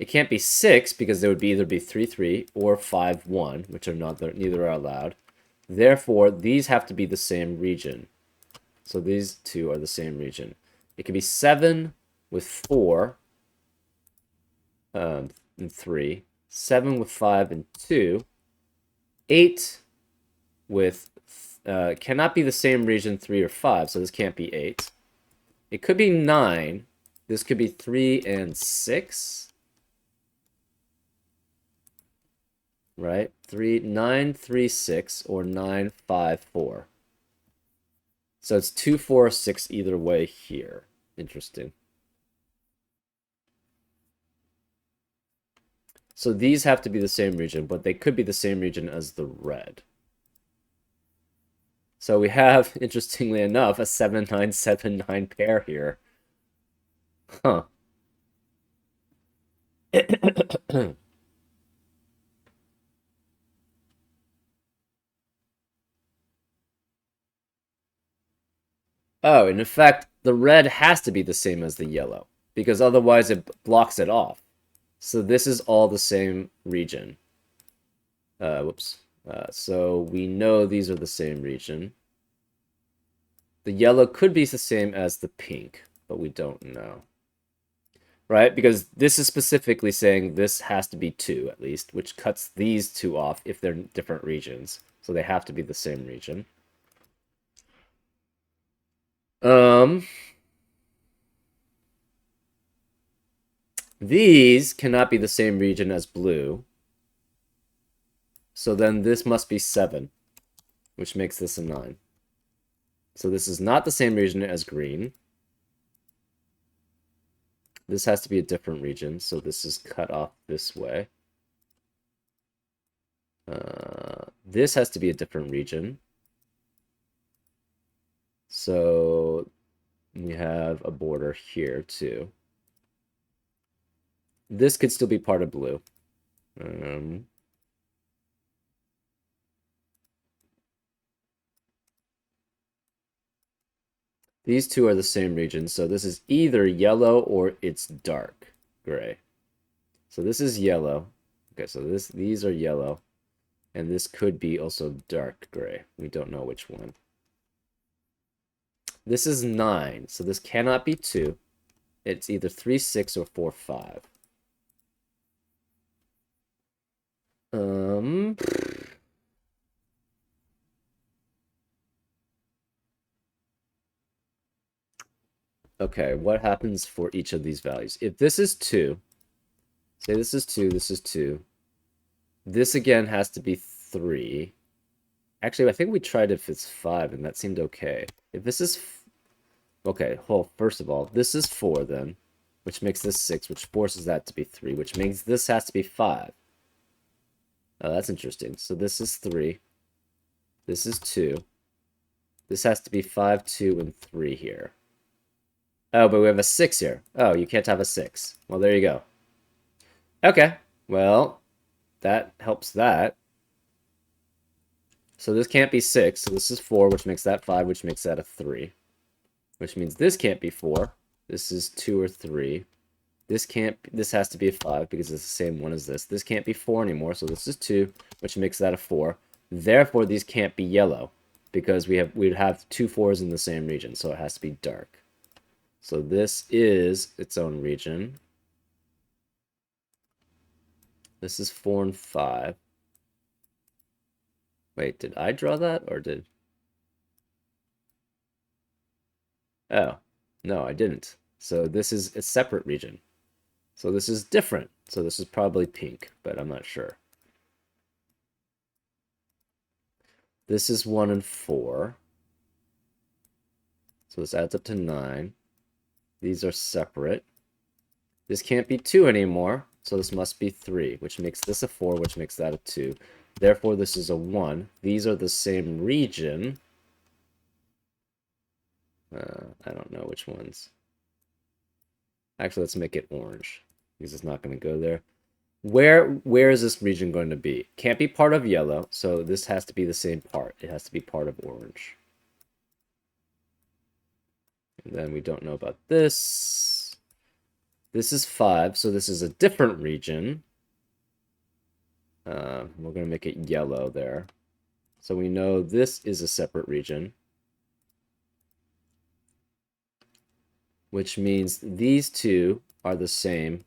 can't be 6, because there would either be 3, 3 or 5, 1, which are neither are allowed. Therefore, these have to be the same region. So these two are the same region. It could be 7 with 4 and 3. 7 with 5 and 2. 8 with... cannot be the same region 3 or 5, so this can't be 8. It could be 9. This could be 3 and 6. Right? 9, 3, 6, or 9, 5, 4. So it's 2, 4, 6 either way here. Interesting. So these have to be the same region, but they could be the same region as the red. So we have, interestingly enough, a 7, 9, 7, 9 pair here. Huh. Oh, and in fact, the red has to be the same as the yellow, because otherwise it blocks it off. So this is all the same region. Whoops. So we know these are the same region. The yellow could be the same as the pink, but we don't know. Right? Because this is specifically saying this has to be 2, at least, which cuts these two off if they're different regions. So they have to be the same region. These cannot be the same region as blue. So then this must be 7, which makes this a 9. So this is not the same region as green. This has to be a different region, so this is cut off this way. This has to be a different region. So we have a border here too. This could still be part of blue. These two are the same region, so this is either yellow or it's dark gray. So this is yellow. Okay, so these are yellow. And this could be also dark gray. We don't know which one. This is 9, so this cannot be 2. It's either 3, 6, or 4, 5. Okay, what happens for each of these values? If this is 2, say this is 2, this is 2. This again has to be 3. Actually, I think we tried if it's 5, and that seemed okay. If this is... Okay, well, first of all, this is 4 then, which makes this 6, which forces that to be 3, which means this has to be 5. Oh, that's interesting. So this is 3. This is 2. This has to be 5, 2, and 3 here. Oh, but we have a 6 here. Oh, you can't have a 6. Well, there you go. Okay, well, that helps that. So this can't be 6, so this is 4, which makes that 5, which makes that a 3. Which means this can't be 4. This is 2 or 3. This has to be a 5 because it's the same one as this. This can't be 4 anymore, so this is 2, which makes that a 4. Therefore, these can't be yellow because we'd have 2 4s in the same region, so it has to be dark. So this is its own region. This is 4 and 5. Wait, did I draw that or did... Oh, no, I didn't. So this is a separate region. So this is different. So this is probably pink, but I'm not sure. This is 1 and 4. So this adds up to 9. These are separate. This can't be 2 anymore, so this must be 3, which makes this a 4, which makes that a 2. Therefore, this is a 1. These are the same region. I don't know which ones. Actually, let's make it orange, because it's not going to go there. Where is this region going to be? Can't be part of yellow, so this has to be the same part. It has to be part of orange. And then we don't know about this. This is 5, so this is a different region. We're going to make it yellow there. So we know this is a separate region. Which means these two are the same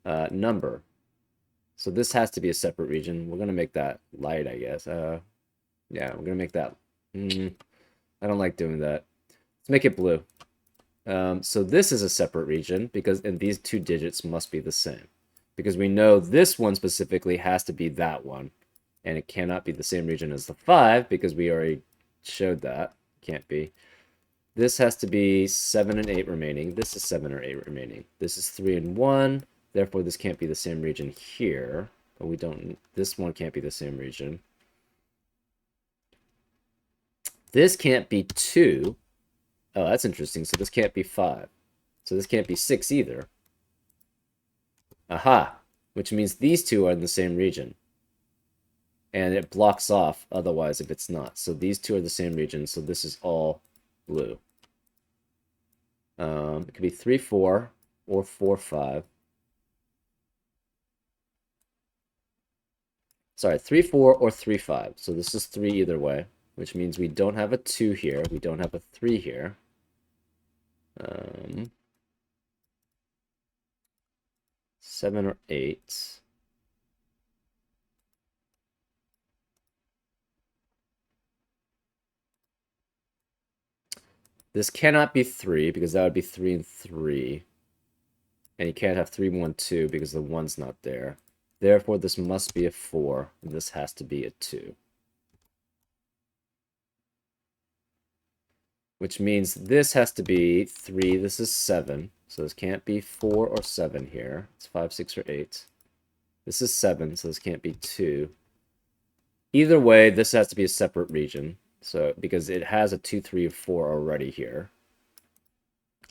number. So this has to be a separate region. We're going to make that light, I guess. Yeah, we're going to make that... I don't like doing that. Let's make it blue. So this is a separate region, and these 2 digits must be the same. Because we know this one specifically has to be that one. And it cannot be the same region as the 5, because we already showed that. Can't be. This has to be 7 and 8 remaining. This is 7 or 8 remaining. This is 3 and 1. Therefore, this can't be the same region here. But we don't... This one can't be the same region. This can't be 2. Oh, that's interesting. So this can't be 5. So this can't be 6 either. Aha! Which means these two are in the same region. And it blocks off otherwise if it's not. So these two are the same region. So this is all blue. It could be 3, 4 or 4, 5. Sorry, 3, 4 or 3, 5. So this is 3 either way, which means we don't have a 2 here. We don't have a 3 here. 7 or 8. This cannot be 3 because that would be 3 and 3. And you can't have 3, 1, 2 because the 1's not there. Therefore, this must be a 4, and this has to be a 2. Which means this has to be 3, this is 7. So this can't be 4 or 7 here. It's 5, 6, or 8. This is 7, so this can't be 2. Either way, this has to be a separate region. So because it has a 2, 3, or 4 already here.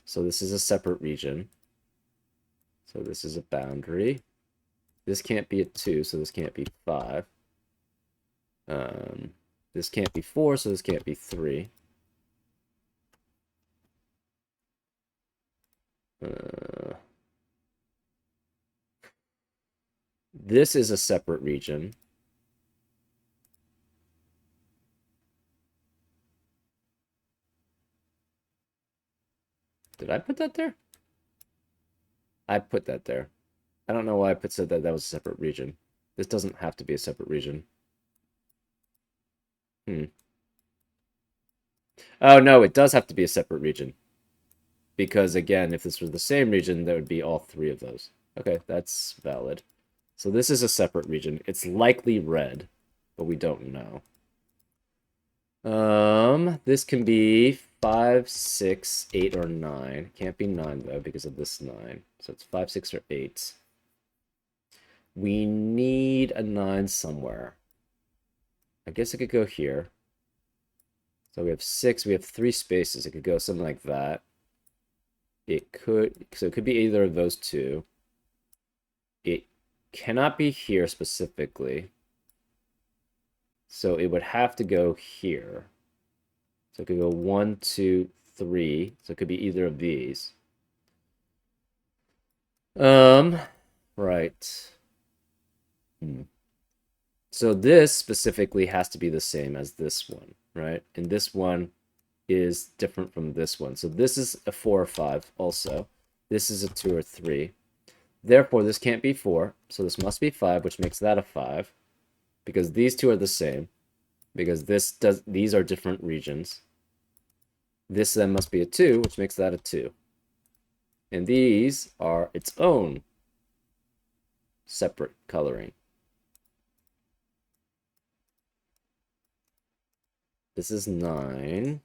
So this is a separate region. So this is a boundary. This can't be a 2, so this can't be 5. This can't be 4, so this can't be 3. This is a separate region. Did I put that there? I put that there. I don't know why I said that that was a separate region. This doesn't have to be a separate region. Oh, no, it does have to be a separate region. Because, again, if this were the same region, there would be all three of those. Okay, that's valid. So this is a separate region. It's likely red, but we don't know. This can be 5, 6, 8, or 9. Can't be 9, though, because of this 9. So it's 5, 6, or 8. We need a 9 somewhere. I guess it could go here. So we have 6. We have 3 spaces. It could go something like that. It could... So it could be either of those two. It cannot be here specifically. So it would have to go here. So it could go 1, 2, 3. So it could be either of these. Right. So this specifically has to be the same as this one, right? And this one is different from this one. So this is a 4 or 5 also. This is a 2 or 3. Therefore, this can't be 4. So this must be 5, which makes that a 5. Because these two are the same. Because these are different regions. This then must be a 2, which makes that a 2. And these are its own separate coloring. This is 9.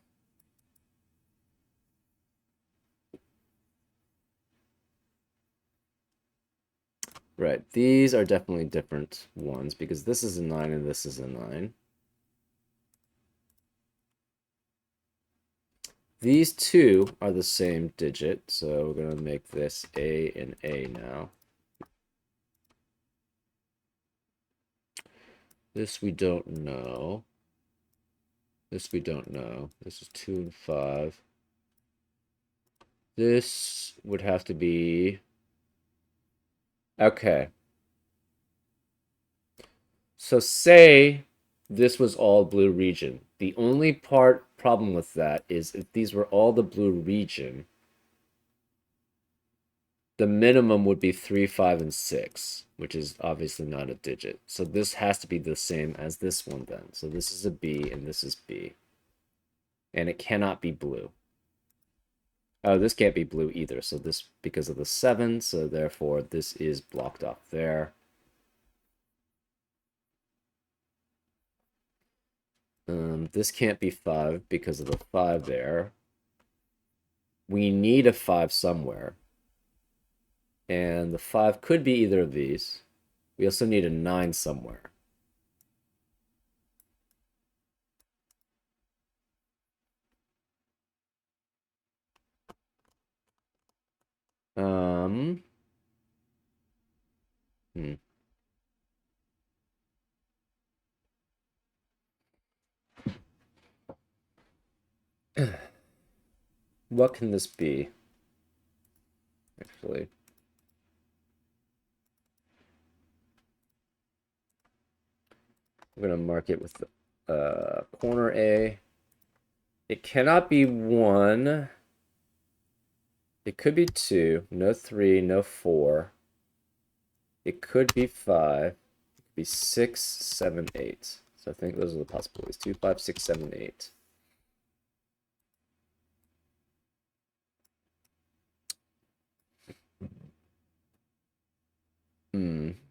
Right, these are definitely different ones because this is a 9 and this is a 9. These two are the same digit, so we're going to make this A and A now. This we don't know. This we don't know. This is 2 and 5. This would have to be... Okay. So say this was all blue region. The only problem with that is if these were all the blue region, the minimum would be 3, 5, and 6, which is obviously not a digit. So this has to be the same as this one then. So this is a B and this is B. And it cannot be blue. Oh, this can't be blue either. So this, because of the 7, so therefore this is blocked off there. This can't be 5 because of the 5 there. We need a 5 somewhere. And the 5 could be either of these. We also need a 9 somewhere. Hmm. What can this be? Actually. I'm going to mark it with the corner A. It cannot be 1. It could be 2. No 3, no 4. It could be 5. It could be 6, 7, 8. So I think those are the possibilities. 2, 5, 6, 7, 8.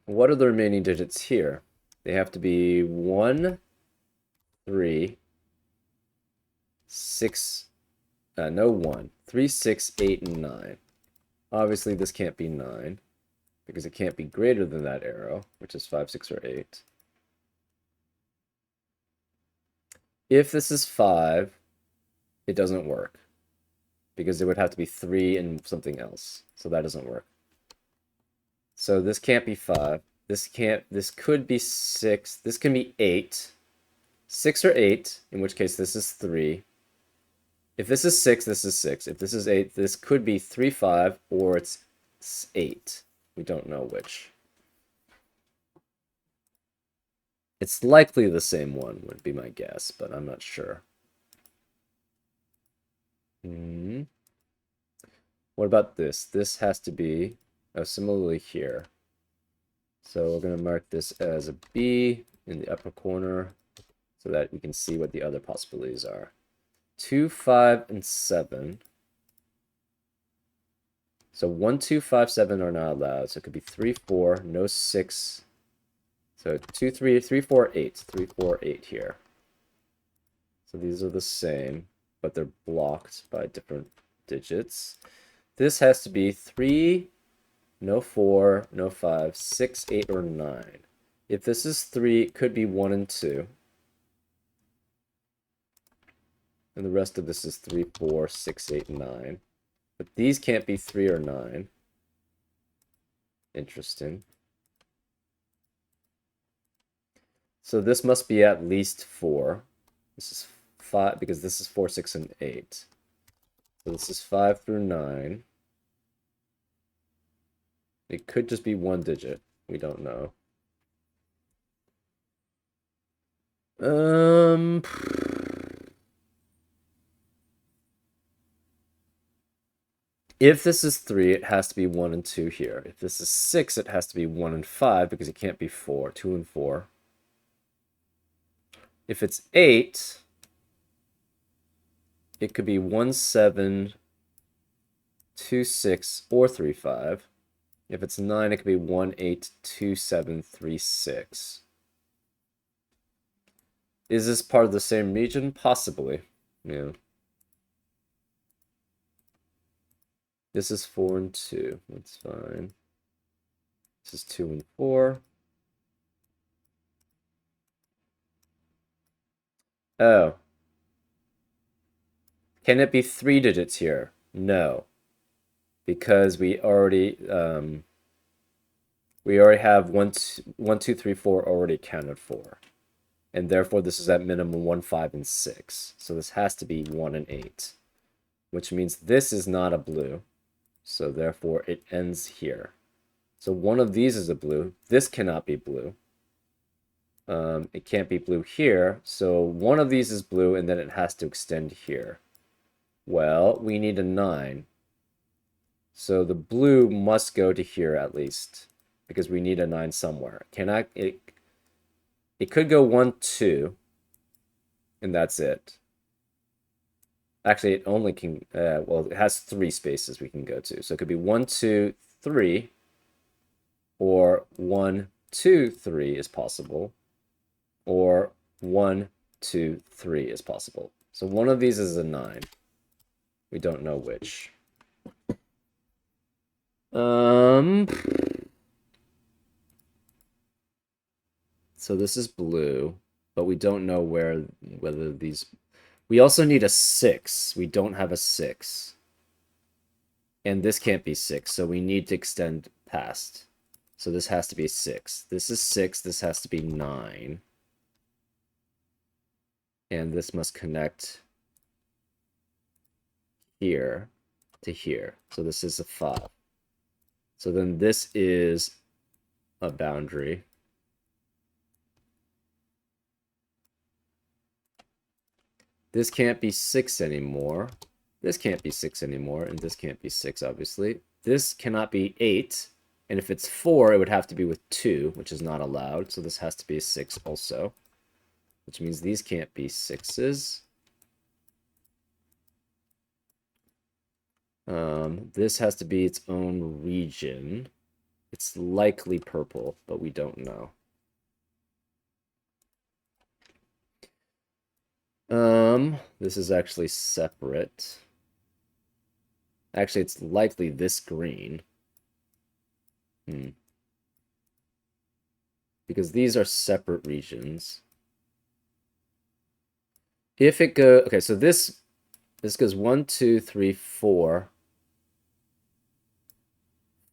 What are the remaining digits here? They have to be 1, 3, 6, no 1, 3, 6, 8, and 9. Obviously, this can't be 9 because it can't be greater than that arrow, which is 5, 6, or 8. If this is 5, it doesn't work because it would have to be 3 and something else. So that doesn't work. So this can't be 5. This could be 6. This can be 8. 6 or 8, in which case this is 3. If this is 6, this is 6. If this is 8, this could be 3, 5, or it's 8. We don't know which. It's likely the same one, would be my guess, but I'm not sure. What about this? This has to be, similarly here. So we're going to mark this as a B in the upper corner so that we can see what the other possibilities are. 2, 5, and 7. So 1, 2, 5, 7 are not allowed. So it could be 3, 4, no 6. So 2, 3, 3, 4, 8. 3, 4, 8 here. So these are the same, but they're blocked by different digits. This has to be 3, no 4, no 5, 6, 8, or 9. If this is 3, it could be 1 and 2. And the rest of this is 3, 4, 6, 8, 9. But these can't be 3 or 9. Interesting. So this must be at least 4. This is 5, because this is 4, 6, and 8. So this is 5 through 9. It could just be one digit. We don't know. If this is 3, it has to be 1 and 2 here. If this is 6, it has to be 1 and 5 because it can't be 4. 2 and 4. If it's 8, it could be 1, 7, 2, 6, or 3, 5. If it's 9, it could be 1, 8, 2, 7, 3, 6. Is this part of the same region? Possibly. Yeah. This is 4 and 2. That's fine. This is 2 and 4. Oh. Can it be 3 digits here? No. Because we already have 1, 2, 3, 4 already accounted for. And therefore this is at minimum 1, 5, and 6. So this has to be 1 and 8. Which means this is not a blue. So therefore it ends here. So one of these is a blue. This cannot be blue. It can't be blue here. So one of these is blue and then it has to extend here. Well, we need a 9. So the blue must go to here at least, because we need a 9 somewhere. It could go 1, 2, and that's it. Actually, it only can, well, it has 3 spaces we can go to. So it could be 1, 2, 3, or 1, 2, 3 is possible, or 1, 2, 3 is possible. So one of these is a 9. We don't know which. So this is blue, but we don't know whether these... We also need a 6. We don't have a 6. And this can't be 6, so we need to extend past. So this has to be 6. This is 6, this has to be 9. And this must connect here to here. So this is a 5. So then this is a boundary. This can't be 6 anymore. This can't be 6 anymore, and this can't be 6, obviously. This cannot be 8, and if it's 4, it would have to be with 2, which is not allowed, so this has to be a 6 also, which means these can't be 6s. This has to be its own region. It's likely purple, but we don't know. This is actually separate. Actually, it's likely this green. Because these are separate regions. If it goes... Okay, so this goes 1, 2, 3, 4,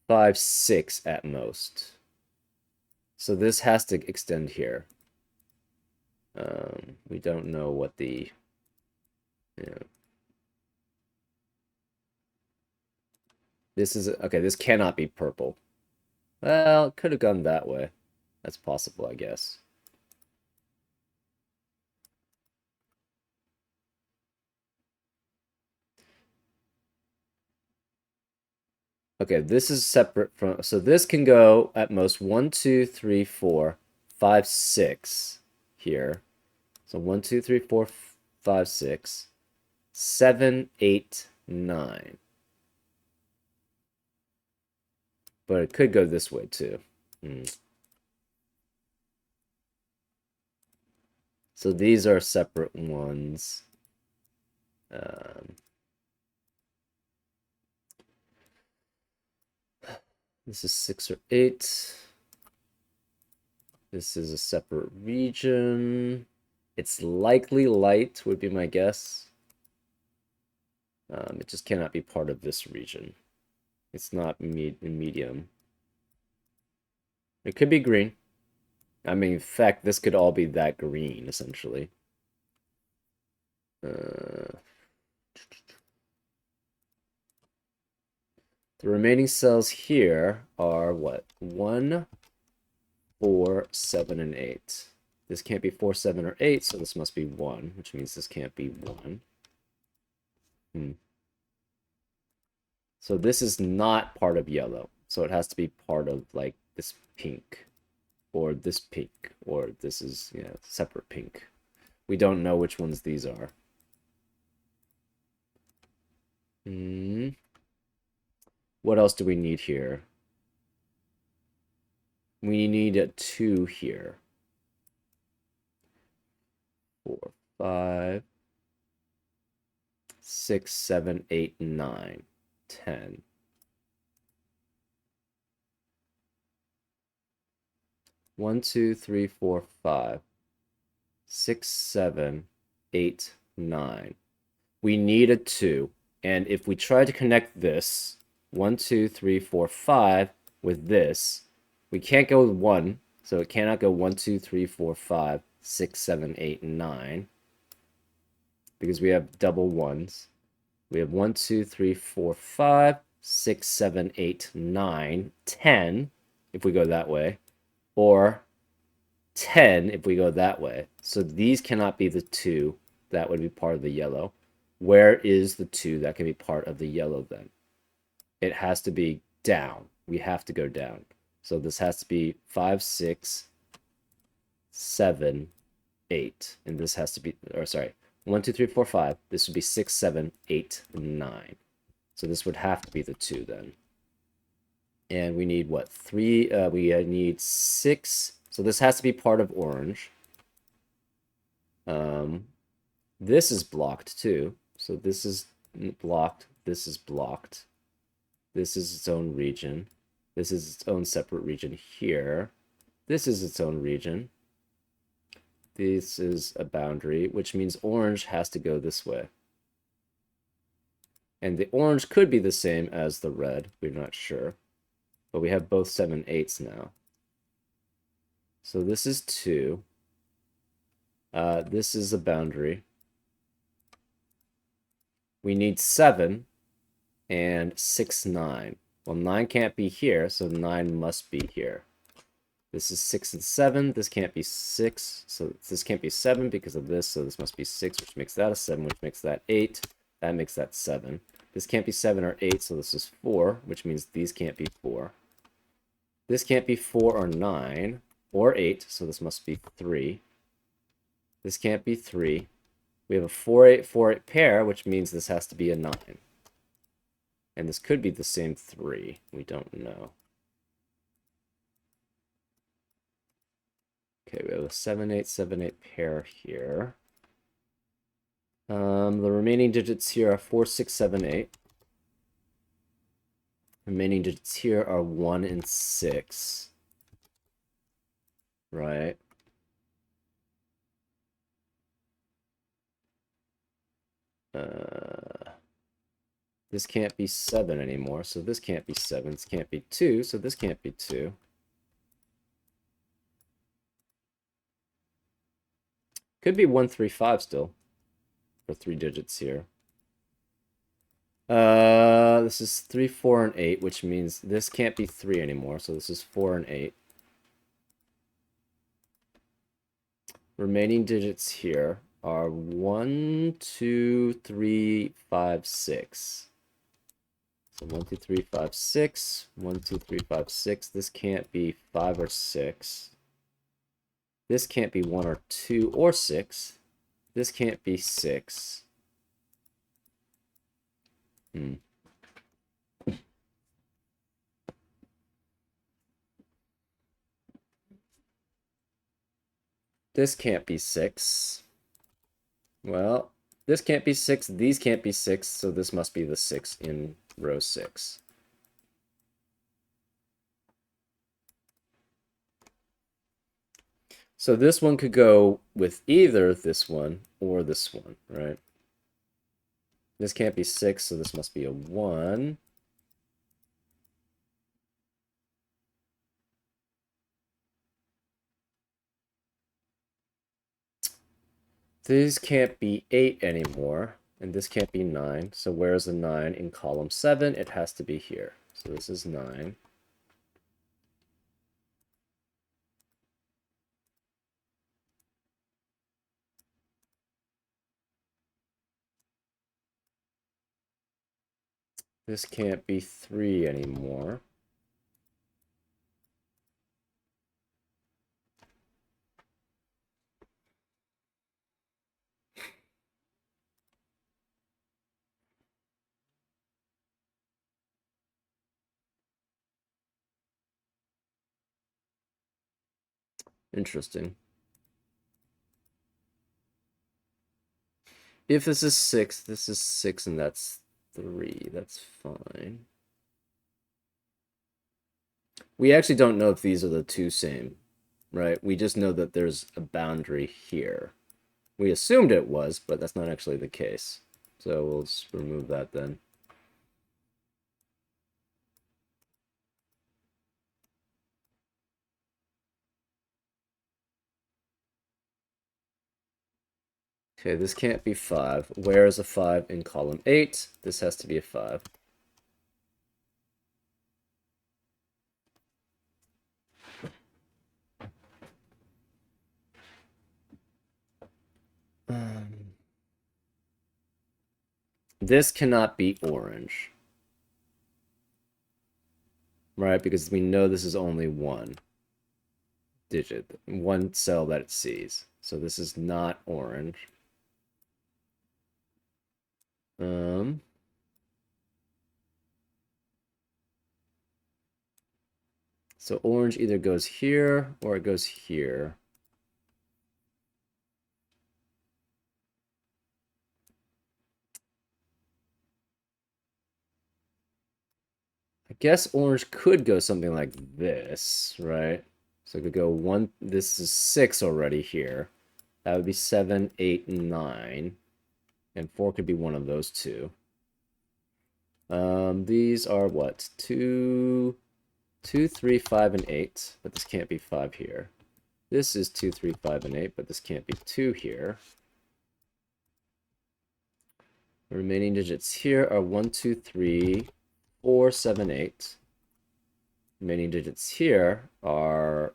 5, 6 at most. So this has to extend here. We don't know what the... This is... Okay, this cannot be purple. Well, it could have gone that way. That's possible, I guess. Okay, this is separate from, so this can go at most 1, 2, 3, 4, 5, 6 here. So 1, 2, 3, 4, 5, 6, 7, 8, 9. But it could go this way too. So these are separate ones. This is 6 or 8. This is a separate region. It's likely light, would be my guess. It just cannot be part of this region. It's not medium. It could be green. I mean, in fact, this could all be that green, essentially. The remaining cells here are what? 1, 4, 7, and 8. This can't be 4, 7, or 8, so this must be 1, which means this can't be 1. So this is not part of yellow. So it has to be part of, like, this pink. Or this pink. Or this is, separate pink. We don't know which ones these are. What else do we need here? We need a 2 here. 4, 5, 6, 7, 8, 9, 10. 1, 2, 3, 4, 5, 6, 7, 8, 9. We need a 2. And if we try to connect this 1, 2, 3, 4, 5 with this, we can't go with 1. So it cannot go 1, 2, 3, 4, 5, 6, 7, 8, 9. Because we have double ones. We have 1, 2, 3, 4, 5, 6, 7, 8, 9, 10 if we go that way. Or 10 if we go that way. So these cannot be the 2 that would be part of the yellow. Where is the 2 that can be part of the yellow then? It has to be down. We have to go down. So this has to be 5, 6, 7, 8. And this has to be, or sorry, 1, 2, 3, 4, 5. This would be 6, 7, 8, 9. So this would have to be the 2 then. And we need what? 3, we need 6. So this has to be part of orange. This is blocked too. So this is blocked. This is blocked. This is its own region. This is its own separate region here. This is its own region. This is a boundary, which means orange has to go this way. And the orange could be the same as the red. We're not sure. But we have both 7 8s now. So this is 2. This is a boundary. We need 7 and 6, 9. Well, 9 can't be here, so 9 must be here. This is 6 and 7. This can't be 6, so this can't be 7 because of this, so this must be 6, which makes that a 7, which makes that 8. That makes that 7. This can't be 7 or 8, so this is 4, which means these can't be 4. This can't be 4 or 9 or 8, so this must be 3. This can't be 3. We have a 4, 8, 4, 8 pair, which means this has to be a 9. And this could be the same 3. We don't know. Okay, we have a 7, 8, 7, 8 pair here. The remaining digits here are 4, 6, 7, 8. Remaining digits here are 1 and 6. Right. This can't be 7 anymore, so this can't be 7. This can't be 2, so this can't be 2. Could be 1, 3, 5 still. For 3 digits here. This is 3, 4, and 8, which means this can't be 3 anymore, so this is 4 and 8. Remaining digits here are 1, 2, 3, 5, 6. So 1, 2, 3, 5, 6. 1, 2, 3, 5, 6. This can't be 5 or 6. This can't be 1 or 2 or 6. This can't be 6. Hmm. This can't be 6. Well, this can't be 6. These can't be 6. So this must be the 6 in row 6. So this one could go with either this one or this one, right? This can't be 6, so this must be a 1. These can't be 8 anymore, and this can't be 9. So where's the 9? In column 7, it has to be here. So this is 9. This can't be 3 anymore. Interesting. If this is 6, and that's 3. That's fine. We actually don't know if these are the two same, right? We just know that there's a boundary here. We assumed it was, but that's not actually the case. So we'll just remove that then. Okay, this can't be 5. Where is a 5 in column 8? This has to be a 5. This cannot be orange, right? Because we know this is only one digit, one cell that it sees. So this is not orange. So orange either goes here or it goes here. I guess orange could go something like this, right? So it could go 1, this is 6 already here. That would be 7, 8, and 9. And 4 could be one of those two. These are what? 2, 2, 3, 5, and 8. But this can't be 5 here. This is 2, 3, 5, and 8, but this can't be 2 here. The remaining digits here are 1, 2, 3, 4, 7, 8. Remaining digits here are,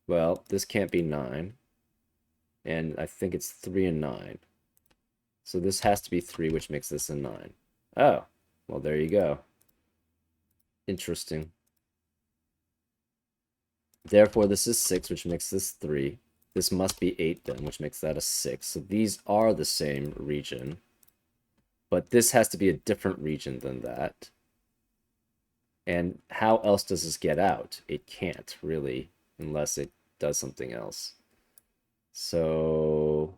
well, this can't be 9. And I think it's 3 and 9. So this has to be 3, which makes this a 9. Oh, well, there you go. Interesting. Therefore, this is 6, which makes this 3. This must be 8 then, which makes that a 6. So these are the same region. But this has to be a different region than that. And how else does this get out? It can't, really, unless it does something else. So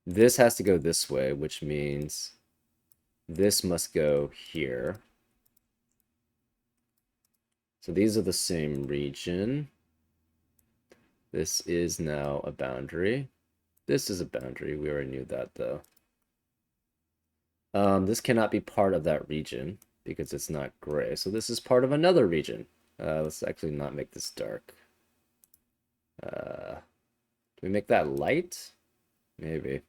this has to go this way, which means this must go here. So these are the same region. This is now a boundary. This is a boundary. We already knew that, though. This cannot be part of that region because it's not gray. So this is part of another region. Let's actually not make this dark. Do we make that light? Maybe.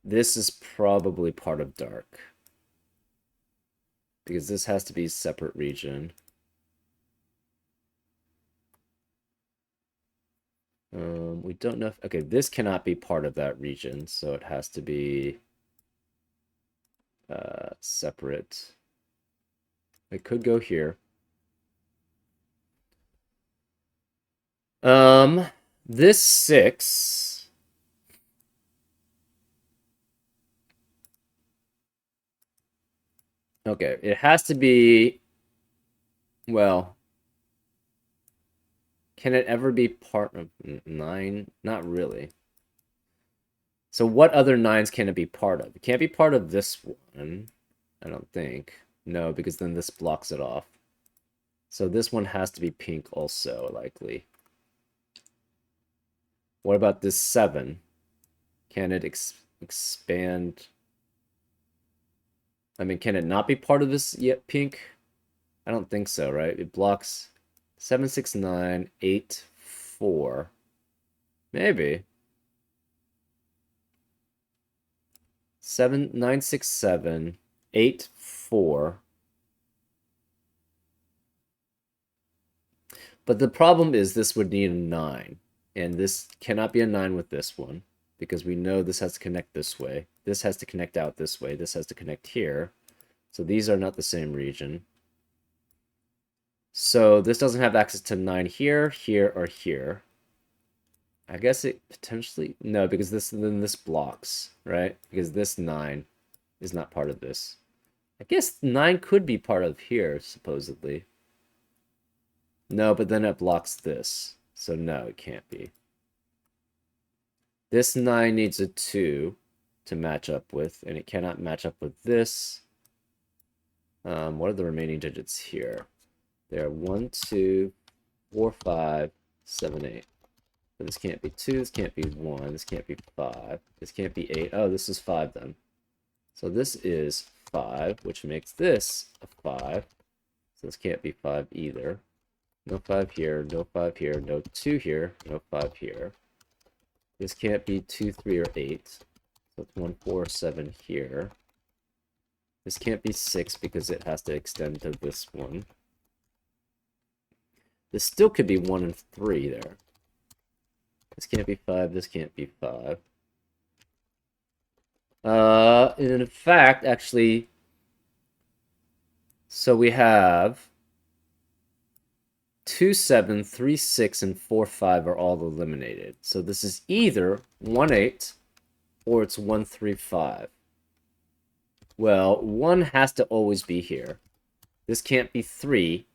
This is probably part of dark. Because this has to be a separate region. We don't know if... Okay, this cannot be part of that region, so it has to be separate. It could go here. This 6. Okay, it has to be, well, can it ever be part of 9? Not really. So what other 9s can it be part of? It can't be part of this one, I don't think. No, because then this blocks it off. So this one has to be pink also, likely. What about this 7? Can it expand? I mean, can it not be part of this yet pink? I don't think so, right? It blocks 7, 6, 9, 8, 4. Maybe. 7, 9, 6, 7, 8, 4. But the problem is this would need a 9. And this cannot be a 9 with this one. Because we know this has to connect this way. This has to connect out this way. This has to connect here. So these are not the same region. So this doesn't have access to 9 here, here, or here. I guess it potentially... No, because this blocks, right? Because this 9 is not part of this. I guess 9 could be part of here, supposedly. No, but then it blocks this. So no, it can't be. This 9 needs a 2 to match up with, and it cannot match up with this. What are the remaining digits here? They're 1, 2, 4, 5, 7, 8. But this can't be 2, this can't be 1, this can't be 5, this can't be 8. Oh, this is 5 then. So this is 5, which makes this a 5. So this can't be 5 either. No 5 here, no 5 here, no 2 here, no 5 here. This can't be 2, 3, or 8. So it's 1, 4, 7 here. This can't be 6 because it has to extend to this one. This still could be 1 and 3 there. This can't be 5, this can't be 5. In fact, actually, so we have 2, 7, 3, 6, and 4, 5 are all eliminated. So this is either 1, 8, or it's 1, 3, 5. Well, 1 has to always be here. This can't be 3,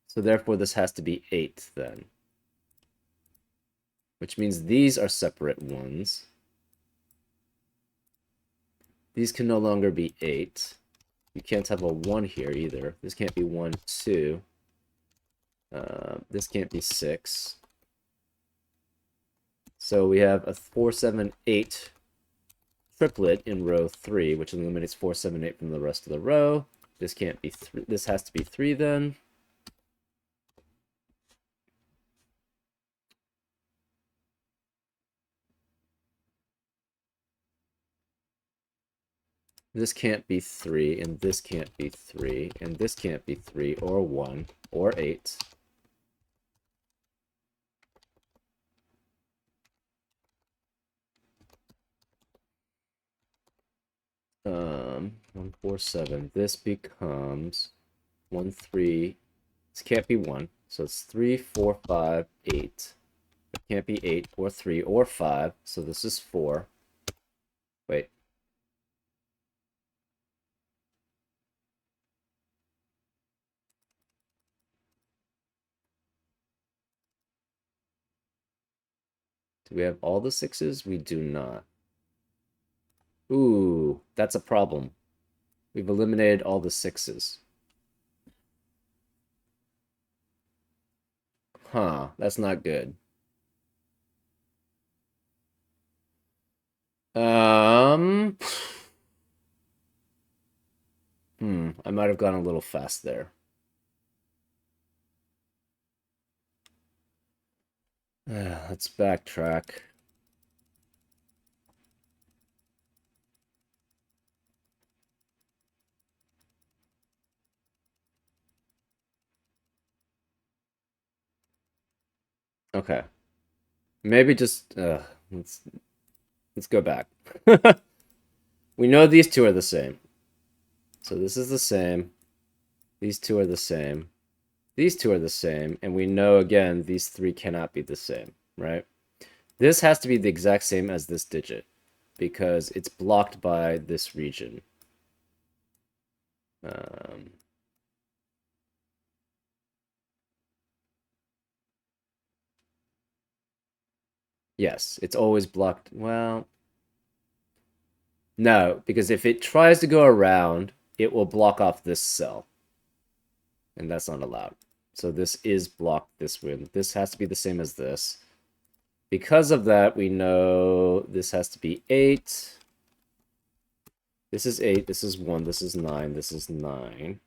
so therefore this has to be 8 then. Which means these are separate ones. These can no longer be 8. You can't have a 1 here either. This can't be 1, 2. This can't be 6. So we have a 4, 7, 8 triplet in row 3, which eliminates 4, 7, 8 from the rest of the row. This can't be 3. This has to be 3 then. This can't be 3, and this can't be 3, and this can't be 3, or 1, or 8. 1, 4, 7. This becomes 1, 3. This can't be 1, so it's 3, 4, 5, 8. It can't be 8, or 3, or 5, so this is 4. Wait. Do we have all the 6s? We do not. Ooh, that's a problem. We've eliminated all the 6s. Huh, that's not good. I might have gone a little fast there. Let's backtrack. Okay. Maybe just let's go back. We know these two are the same. So this is the same. These two are the same. These two are the same. And we know, again, these three cannot be the same, right? This has to be the exact same as this digit because it's blocked by this region. Yes, it's always blocked. Well, no, because if it tries to go around, it will block off this cell. And that's not allowed. So this is blocked this way. This has to be the same as this. Because of that, we know this has to be 8. This is 8, this is 1, this is 9, this is 9.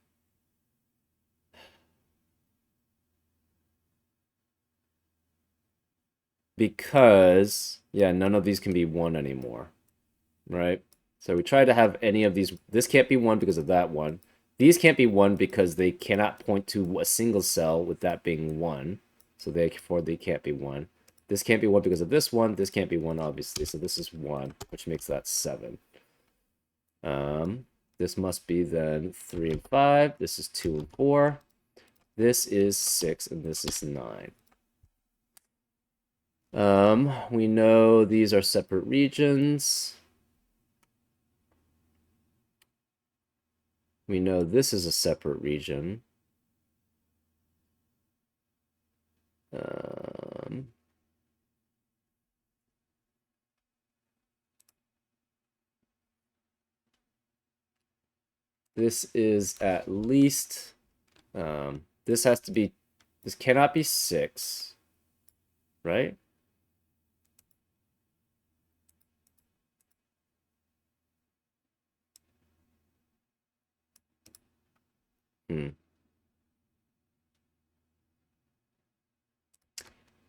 Because, yeah, none of these can be 1 anymore, right? So we try to have any of these. This can't be 1 because of that one. These can't be 1 because they cannot point to a single cell with that being 1. So therefore they can't be 1. This can't be 1 because of this one. This can't be 1, obviously. So this is 1, which makes that 7. This must be then 3 and 5. This is 2 and 4. This is 6, and this is 9. We know these are separate regions. We know this is a separate region. This is at least, this has to be, this cannot be 6, right?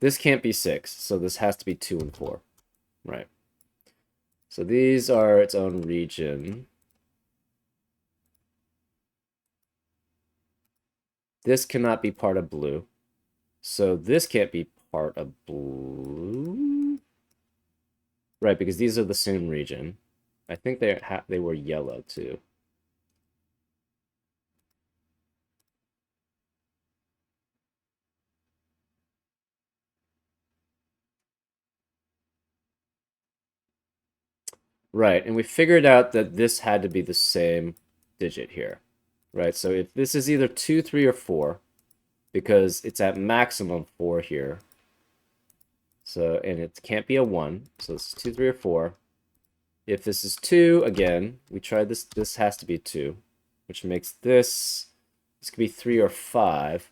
This can't be 6, so this has to be 2 and 4, right? So these are its own region. This cannot be part of blue. So this can't be part of blue. Right, because these are the same region. I think they were yellow too. Right, and we figured out that this had to be the same digit here. Right, so if this is either 2, 3, or 4, because it's at maximum 4 here. So, and it can't be a 1, so it's 2, 3, or 4. If this is 2, again, we tried this, this has to be 2, which makes this could be 3 or 5.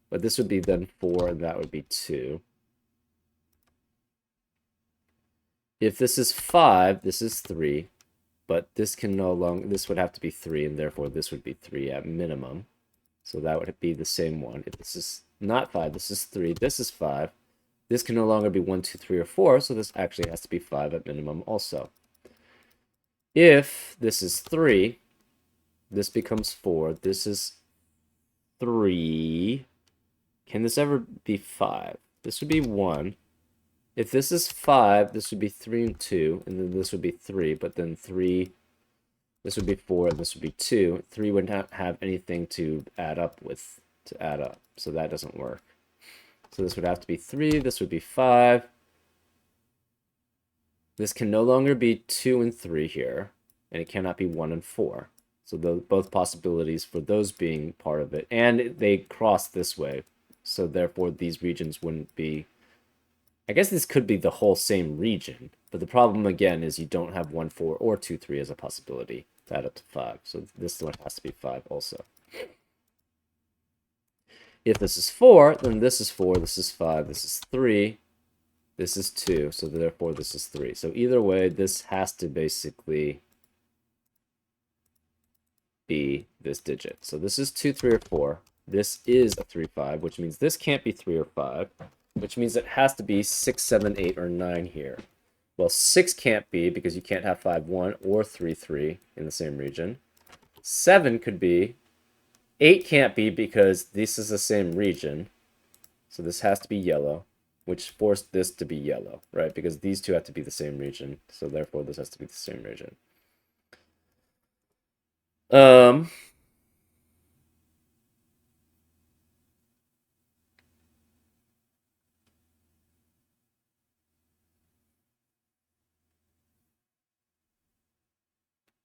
But this would be then 4, and that would be 2. If this is 5, this is 3. But this can no longer, this would have to be 3, and therefore this would be 3 at minimum. So that would be the same one. If this is not 5, this is 3, this is 5. This can no longer be 1, 2, 3, or 4, so this actually has to be 5 at minimum also. If this is 3, this becomes 4, this is 3. Can this ever be 5? This would be 1. If this is 5, this would be 3 and 2, and then this would be 3, but then 3, this would be 4, and this would be 2. 3 would not have anything to add up with, so that doesn't work. So this would have to be 3, this would be 5. This can no longer be 2 and 3 here, and it cannot be 1 and 4. So both possibilities for those being part of it, and they cross this way, so therefore these regions wouldn't be. I guess this could be the whole same region, but the problem again is you don't have 1, 4, or 2, 3 as a possibility to add up to 5. So this one has to be 5 also. If this is 4, then this is 4, this is 5, this is 3, this is 2, so therefore this is 3. So either way, this has to basically be this digit. So this is 2, 3, or 4. This is a 3, 5, which means this can't be 3 or 5, which means it has to be 6, 7, 8, or 9 here. Well, 6 can't be because you can't have 5, 1, or 3, 3 in the same region. 7 could be. 8 can't be because this is the same region. So this has to be yellow. which forced this to be yellow, right? Because these two have to be the same region, so therefore this has to be the same region. Um,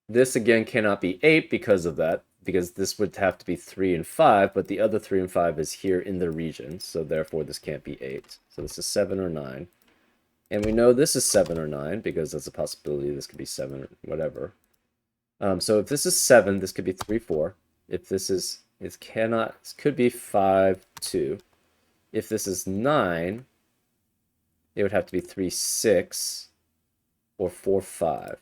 this again cannot be 8 because of that, because this would have to be 3 and 5, but the other 3 and 5 is here in the region, so therefore this can't be 8. So this is 7 or 9. And we know this is 7 or 9 because that's a possibility. This could be 7 or whatever. So if this is 7, this could be 3, 4. If this is, it cannot, this could be 5, 2. If this is 9, it would have to be 3, 6 or 4, 5.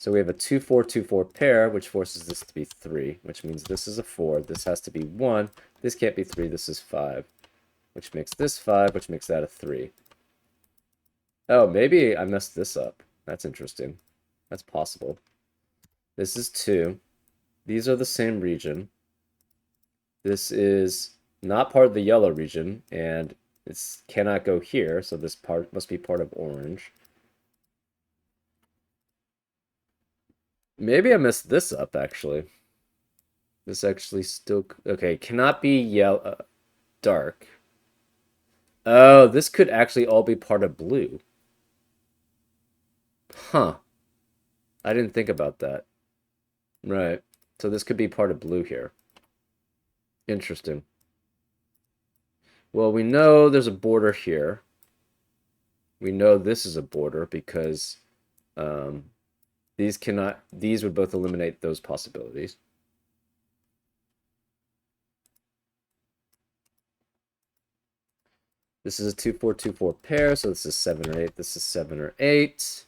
So we have a 2, 4, 2, 4 pair, which forces this to be 3, which means this is a 4. This has to be 1. This can't be 3. This is 5, which makes this 5, which makes that a 3. Oh, maybe I messed this up. That's interesting. That's possible. This is 2. These are the same region. This is not part of the yellow region, and it cannot go here, so this part must be part of orange. Maybe I messed this up, actually. This actually still... Okay, cannot be yellow... dark. Oh, this could actually all be part of blue. Huh. I didn't think about that. Right. So this could be part of blue here. Interesting. Well, we know there's a border here. We know this is a border because these would both eliminate those possibilities. This is a 2, 4, 2, 4 pair, so this is 7 or 8. This is 7 or 8.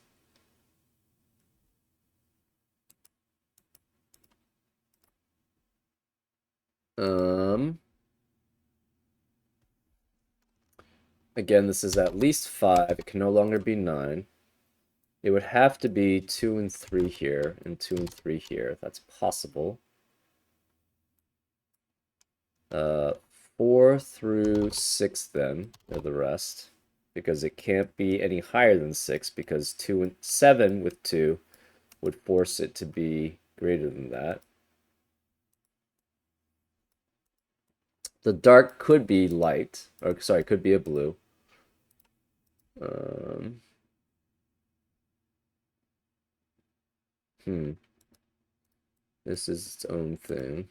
Again, this is at least 5. It can no longer be 9. It would have to be 2 and 3 here, and 2 and 3 here. That's possible. 4 through 6 then, are the rest. Because it can't be any higher than 6, because 2 and 7 with 2 would force it to be greater than that. The dark could be light, or sorry, could be a blue. This is its own thing.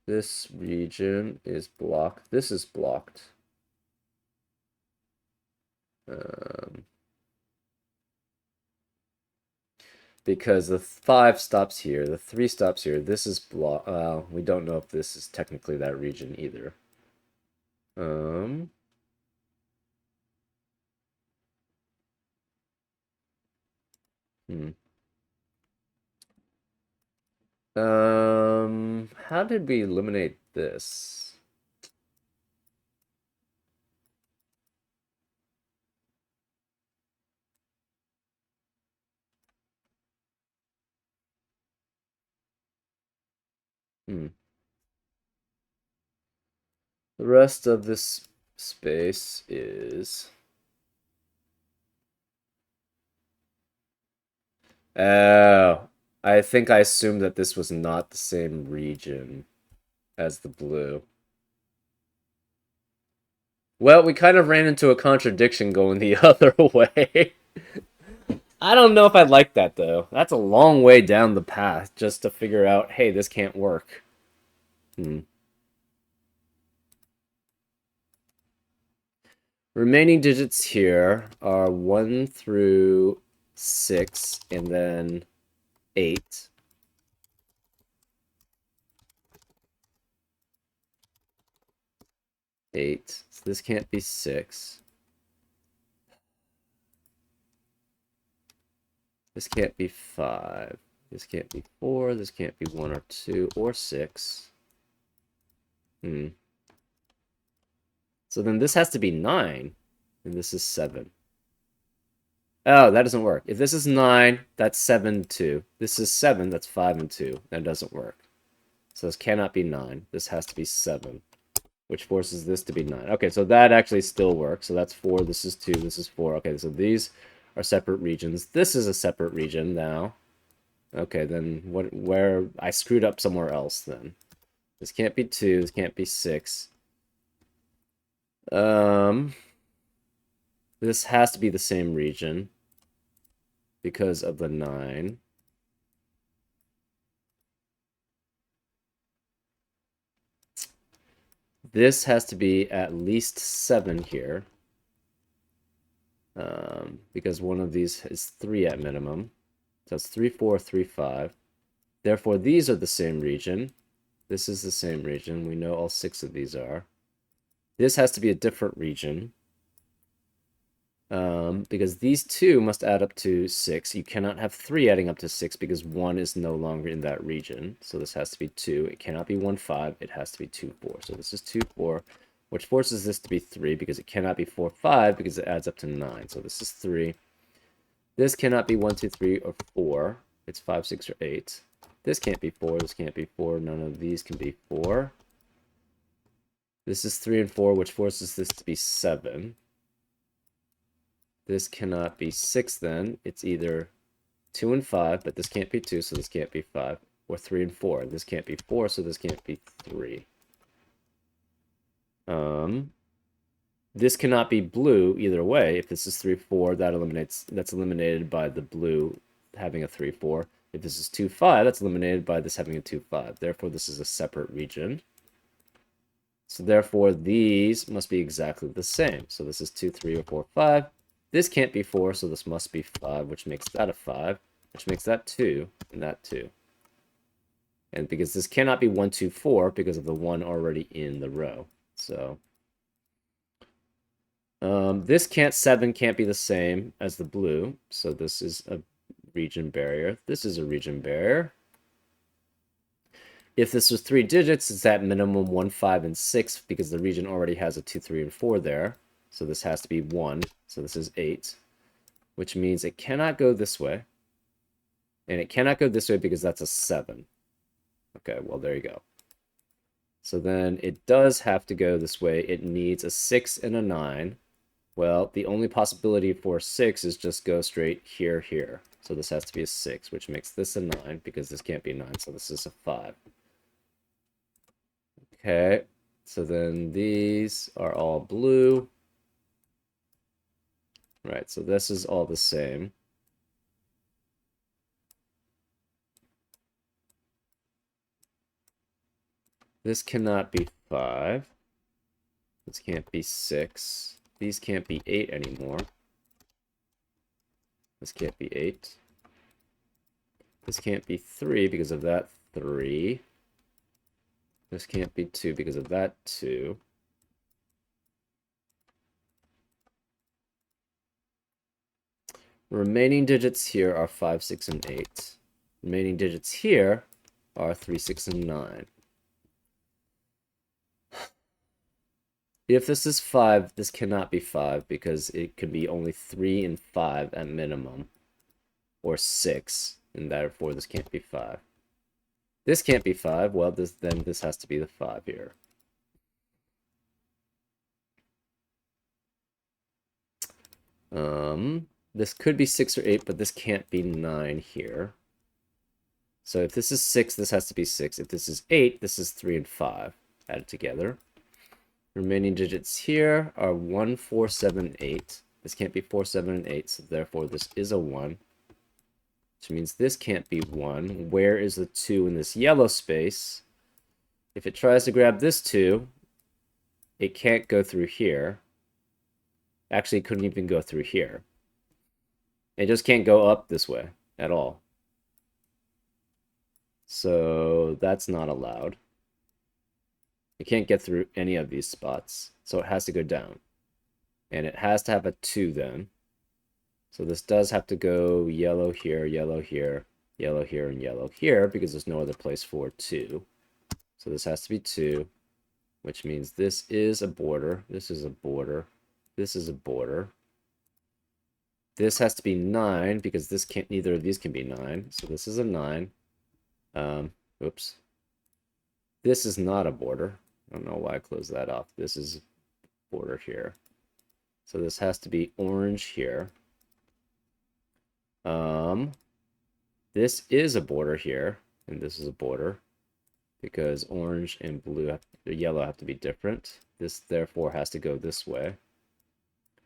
This region is blocked. This is blocked. Because the 5 stops here, the 3 stops here. This is blocked. We don't know if this is technically that region either. How did we eliminate this? The rest of this space is... Oh, I think I assumed that this was not the same region as the blue. Well, we kind of ran into a contradiction going the other way. I don't know if I like that, though. That's a long way down the path just to figure out, hey, this can't work. Remaining digits here are 1 through 6, and then 8. So this can't be 6. This can't be 5. This can't be 4. This can't be 1 or 2 or 6. So then this has to be 9. And this is 7. Oh, that doesn't work. If this is 9, that's 7, 2. This is 7, that's 5 and 2. That doesn't work. So this cannot be 9. This has to be 7, which forces this to be 9. Okay, so that actually still works. So that's 4, this is 2, this is 4. Okay, so these are separate regions. This is a separate region now. Okay, then where I screwed up somewhere else then. This can't be 2, this can't be 6. This has to be the same region because of the 9. This has to be at least 7 here. Because one of these is 3 at minimum. So it's 3, 4, 3, 5. Therefore, these are the same region. This is the same region. We know all 6 of these are. This has to be a different region. Because these 2 must add up to 6. You cannot have 3 adding up to 6 because 1 is no longer in that region. So this has to be 2. It cannot be 1, 5. It has to be 2, 4. So this is 2, 4, which forces this to be 3 because it cannot be 4, 5 because it adds up to 9. So this is 3. This cannot be 1, 2, 3, or 4. It's 5, 6, or 8. This can't be 4. This can't be 4. None of these can be 4. This is 3 and 4, which forces this to be 7. This cannot be 6 then. It's either 2 and 5, but this can't be 2, so this can't be 5. Or 3 and 4. This can't be 4, so this can't be 3. This cannot be blue either way. If this is 3, 4, that's eliminated by the blue having a 3, 4. If this is 2, 5, that's eliminated by this having a 2, 5. Therefore, this is a separate region. So therefore, these must be exactly the same. So this is 2, 3, or 4, 5. This can't be 4, so this must be 5, which makes that a 5, which makes that 2, and that 2. And because this cannot be 1, 2, 4 because of the 1 already in the row. So this 7 can't be the same as the blue, so this is a region barrier. This is a region barrier. If this was 3 digits, it's at minimum 1, 5, and 6 because the region already has a 2, 3, and 4 there. So this has to be 1. So this is 8, which means it cannot go this way. And it cannot go this way because that's a 7. Okay, well, there you go. So then it does have to go this way. It needs a 6 and a 9. Well, the only possibility for 6 is just go straight here, here. So this has to be a 6, which makes this a 9 because this can't be 9. So this is a 5. Okay, so then these are all blue. Right, so this is all the same. This cannot be 5. This can't be 6. These can't be 8 anymore. This can't be 8. This can't be 3 because of that 3. This can't be 2 because of that 2. Remaining digits here are 5, 6, and 8. Remaining digits here are 3, 6, and 9. If this is 5, this cannot be 5 because it could be only 3 and 5 at minimum. Or 6, and therefore this can't be 5. This can't be 5, well, then this has to be the 5 here. This could be 6 or 8, but this can't be 9 here. So if this is 6, this has to be 6. If this is 8, this is 3 and 5 added together. Remaining digits here are 1, 4, 7, 8. This can't be 4, 7, and 8, so therefore this is a 1. Which means this can't be 1. Where is the 2 in this yellow space? If it tries to grab this 2, it can't go through here. Actually, it couldn't even go through here. It just can't go up this way at all. So that's not allowed. It can't get through any of these spots, so it has to go down. And it has to have a 2 then. So this does have to go yellow here, yellow here, yellow here, and yellow here, because there's no other place for 2. So this has to be 2, which means this is a border, this is a border, this is a border. This has to be 9, because this can't, neither of these can be 9. So this is a 9. Oops. This is not a border. I don't know why I closed that off. This is border here. So this has to be orange here. This is a border here, and this is a border because orange and blue, yellow have to be different. This therefore has to go this way.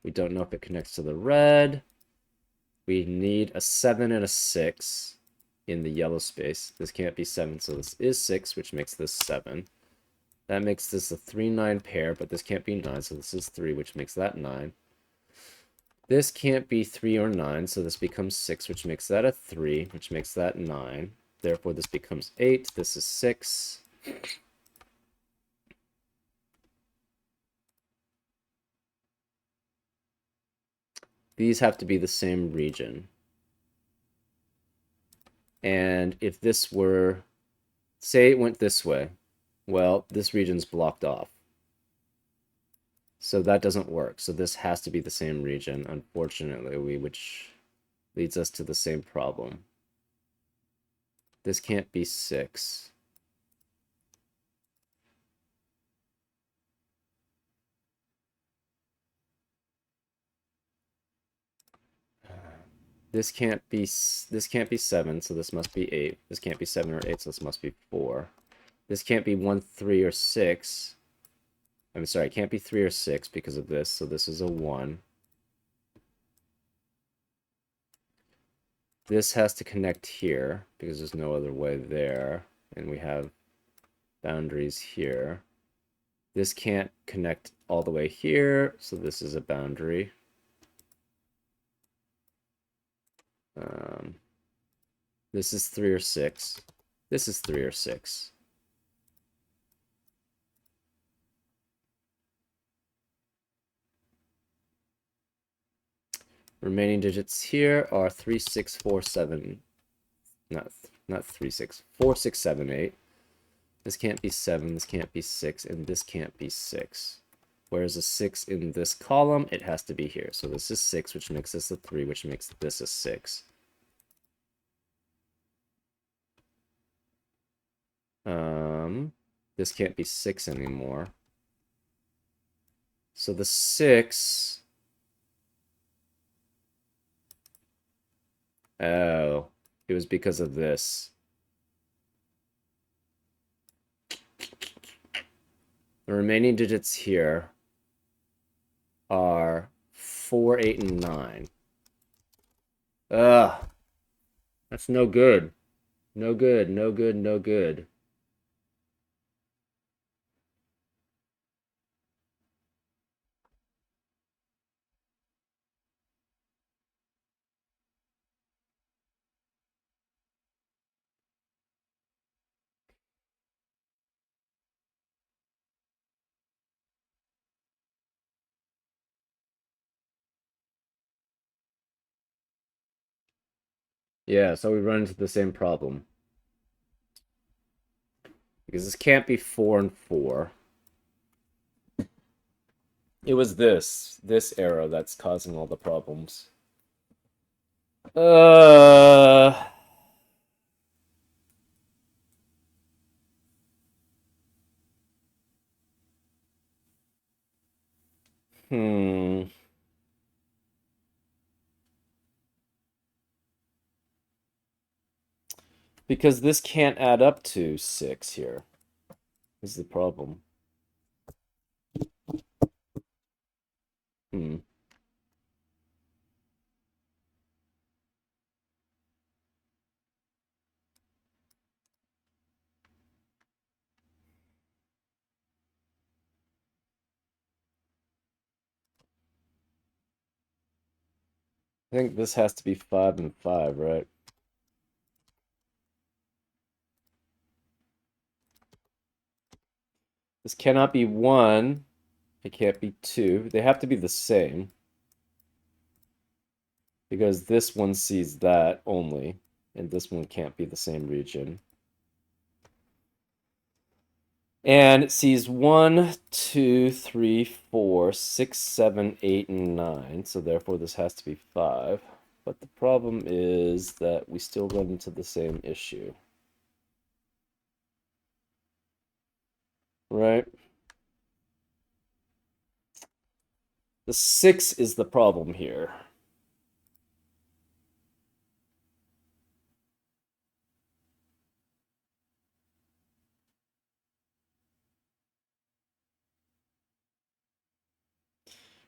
We don't know if it connects to the red. We need a 7 and a 6 in the yellow space. This can't be 7, so this is 6, which makes this 7. That makes this a 3-9 pair, but this can't be 9, so this is 3, which makes that 9. This can't be 3 or 9, so this becomes 6, which makes that a 3, which makes that 9. Therefore, this becomes 8. This is 6. These have to be the same region. And if this were, say it went this way, well, this region's blocked off. So that doesn't work. So this has to be the same region, unfortunately, which leads us to the same problem. This can't be 6. This can't be 7, so this must be 8. This can't be 7 or 8, so this must be 4. This can't be 1, 3, or 6. I'm sorry, it can't be 3 or 6 because of this, so this is a 1. This has to connect here because there's no other way there, and we have boundaries here. This can't connect all the way here, so this is a boundary. This is 3 or 6. This is 3 or 6. Remaining digits here are 3, 6, 4, 7. Not 3, 6. 4, 6, 7, 8. This can't be 7, this can't be 6, and this can't be 6. Whereas a 6 in this column, it has to be here. So this is 6, which makes this a 3, which makes this a 6. This can't be 6 anymore. So the 6... Oh, it was because of this. The remaining digits here are 4, 8, and 9. Ugh. That's no good. No good, no good, no good. Yeah, so we run into the same problem. Because this can't be 4 and 4. It was this arrow that's causing all the problems. Uh... Hmm. Because this can't add up to 6 here. This is the problem. Hmm. I think this has to be 5 and 5, right? This cannot be 1. It can't be 2. They have to be the same. Because this one sees that only. And this one can't be the same region. And it sees 1, 2, 3, 4, 6, 7, 8, and 9. So therefore this has to be 5. But the problem is that we still run into the same issue. right? The 6 is the problem here.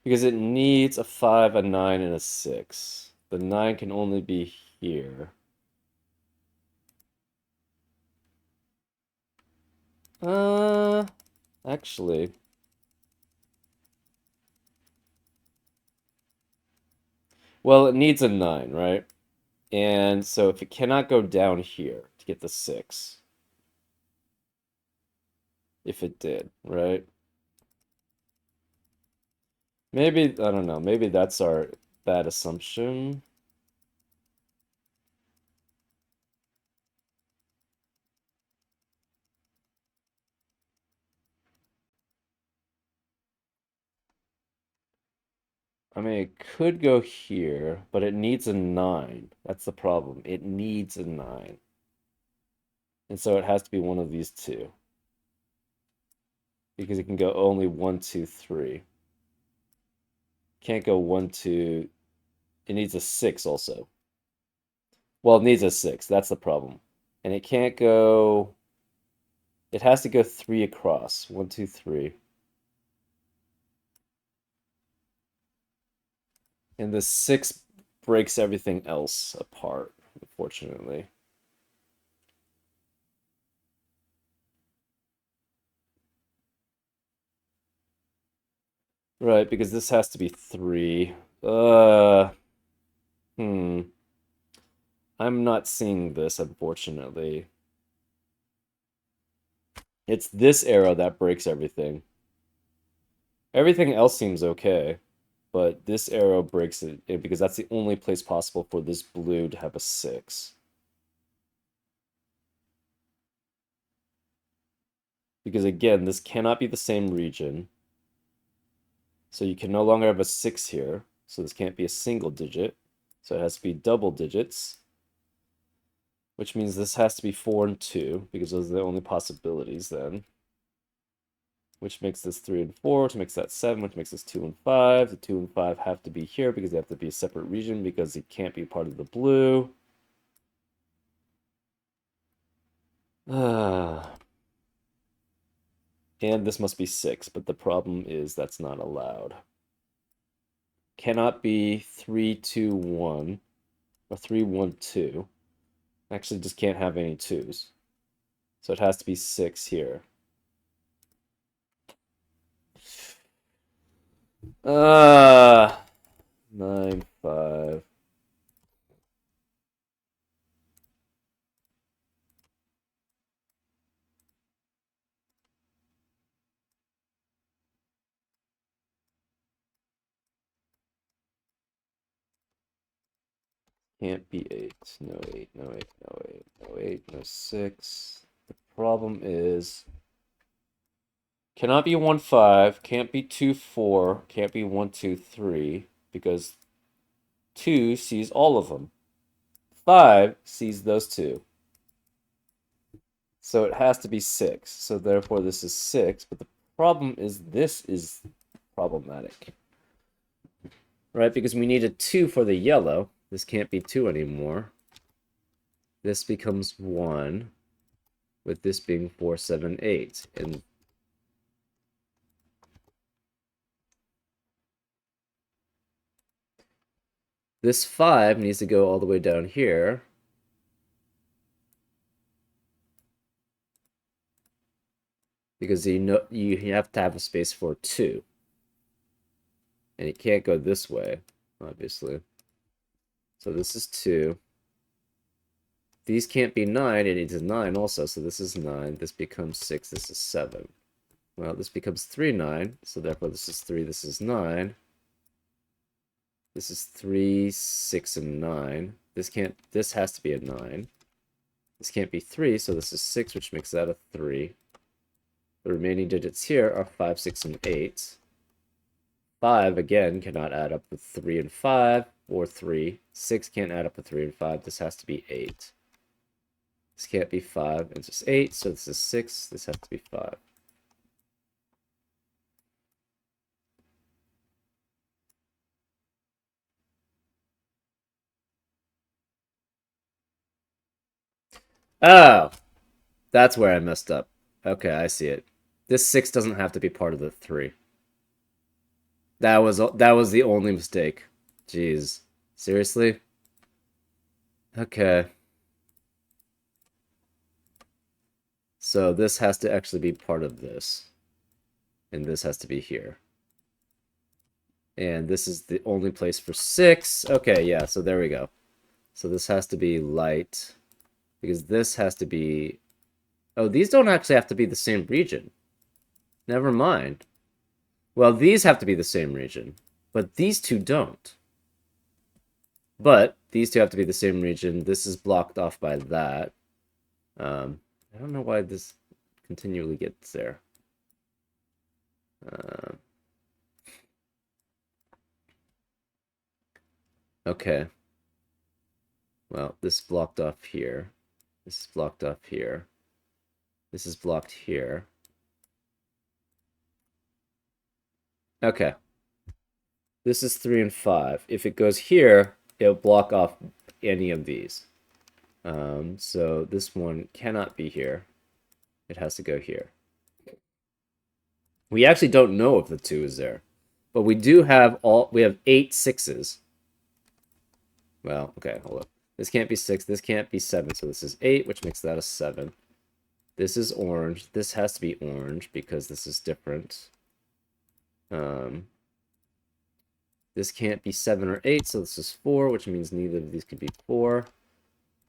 Because it needs a 5, a 9, and a 6. The 9 can only be here. Uh, actually. Well, it needs a 9, right? And so if it cannot go down here to get the 6, if it did, right? Maybe, I don't know, maybe that's our bad assumption. I mean, it could go here, but it needs a 9. That's the problem. It needs a 9. And so it has to be one of these two. Because it can go only 1, 2, 3. Can't go 1, 2. It needs a 6 also. Well, it needs a 6. That's the problem. And it can't go. It has to go 3 across. 1, 2, 3. And the 6 breaks everything else apart, unfortunately. Right, because this has to be 3. Hmm. I'm not seeing this, unfortunately. It's this arrow that breaks everything. Everything else seems okay, but this arrow breaks it because that's the only place possible for this blue to have a 6. Because again, this cannot be the same region. So you can no longer have a 6 here. So this can't be a single digit. So it has to be double digits. Which means this has to be 4 and 2, because those are the only possibilities then. Which makes this 3 and 4, which makes that 7, which makes this 2 and 5. The 2 and 5 have to be here because they have to be a separate region because it can't be part of the blue. And this must be 6, but the problem is that's not allowed. Cannot be 3, 2, 1, or 3, 1, 2. Actually, just can't have any 2s. So it has to be 6 here. 9, 5. Can't be 8. No 8, no 8, no 8, no 8, no 6. The problem is cannot be 1, 5, can't be 2, 4, can't be 1, 2, 3, because 2 sees all of them. 5 sees those two. So it has to be 6. So therefore this is 6, but the problem is this is problematic. Right, because we need a 2 for the yellow. This can't be 2 anymore. This becomes 1, with this being 4, 7, 8. And this 5 needs to go all the way down here. Because you have to have a space for 2. And it can't go this way, obviously. So this is 2. These can't be 9, it needs a 9 also, so this is 9. This becomes 6, this is 7. Well, this becomes 3, 9, so therefore this is 3, this is 9. This is 3, 6, and 9. This has to be a 9. This can't be 3, so this is 6, which makes that a 3. The remaining digits here are 5, 6, and 8. 5, again, cannot add up with 3 and 5, or 3. 6 can't add up with 3 and 5. This has to be 8. This can't be 5, it's just 8, so this is 6. This has to be 5. Oh, that's where I messed up. Okay, I see it. This 6 doesn't have to be part of the 3. That was the only mistake. Jeez. Seriously? Okay. So this has to actually be part of this. And this has to be here. And this is the only place for 6. Okay, yeah, so there we go. So this has to be light. Because this has to be... Oh, these don't actually have to be the same region. Never mind. Well, these have to be the same region. But these two don't. But these two have to be the same region. This is blocked off by that. I don't know why this continually gets there. Okay. Well, this is blocked off here. This is blocked off here. This is blocked here. Okay. This is 3 and 5. If it goes here, it'll block off any of these. So this one cannot be here. It has to go here. We actually don't know if the 2 is there. But we do have we have 8 6s. Well, okay, hold up. This can't be 6, this can't be 7, so this is 8, which makes that a 7. This is orange. This has to be orange because this is different. This can't be 7 or 8, so this is 4, which means neither of these could be 4.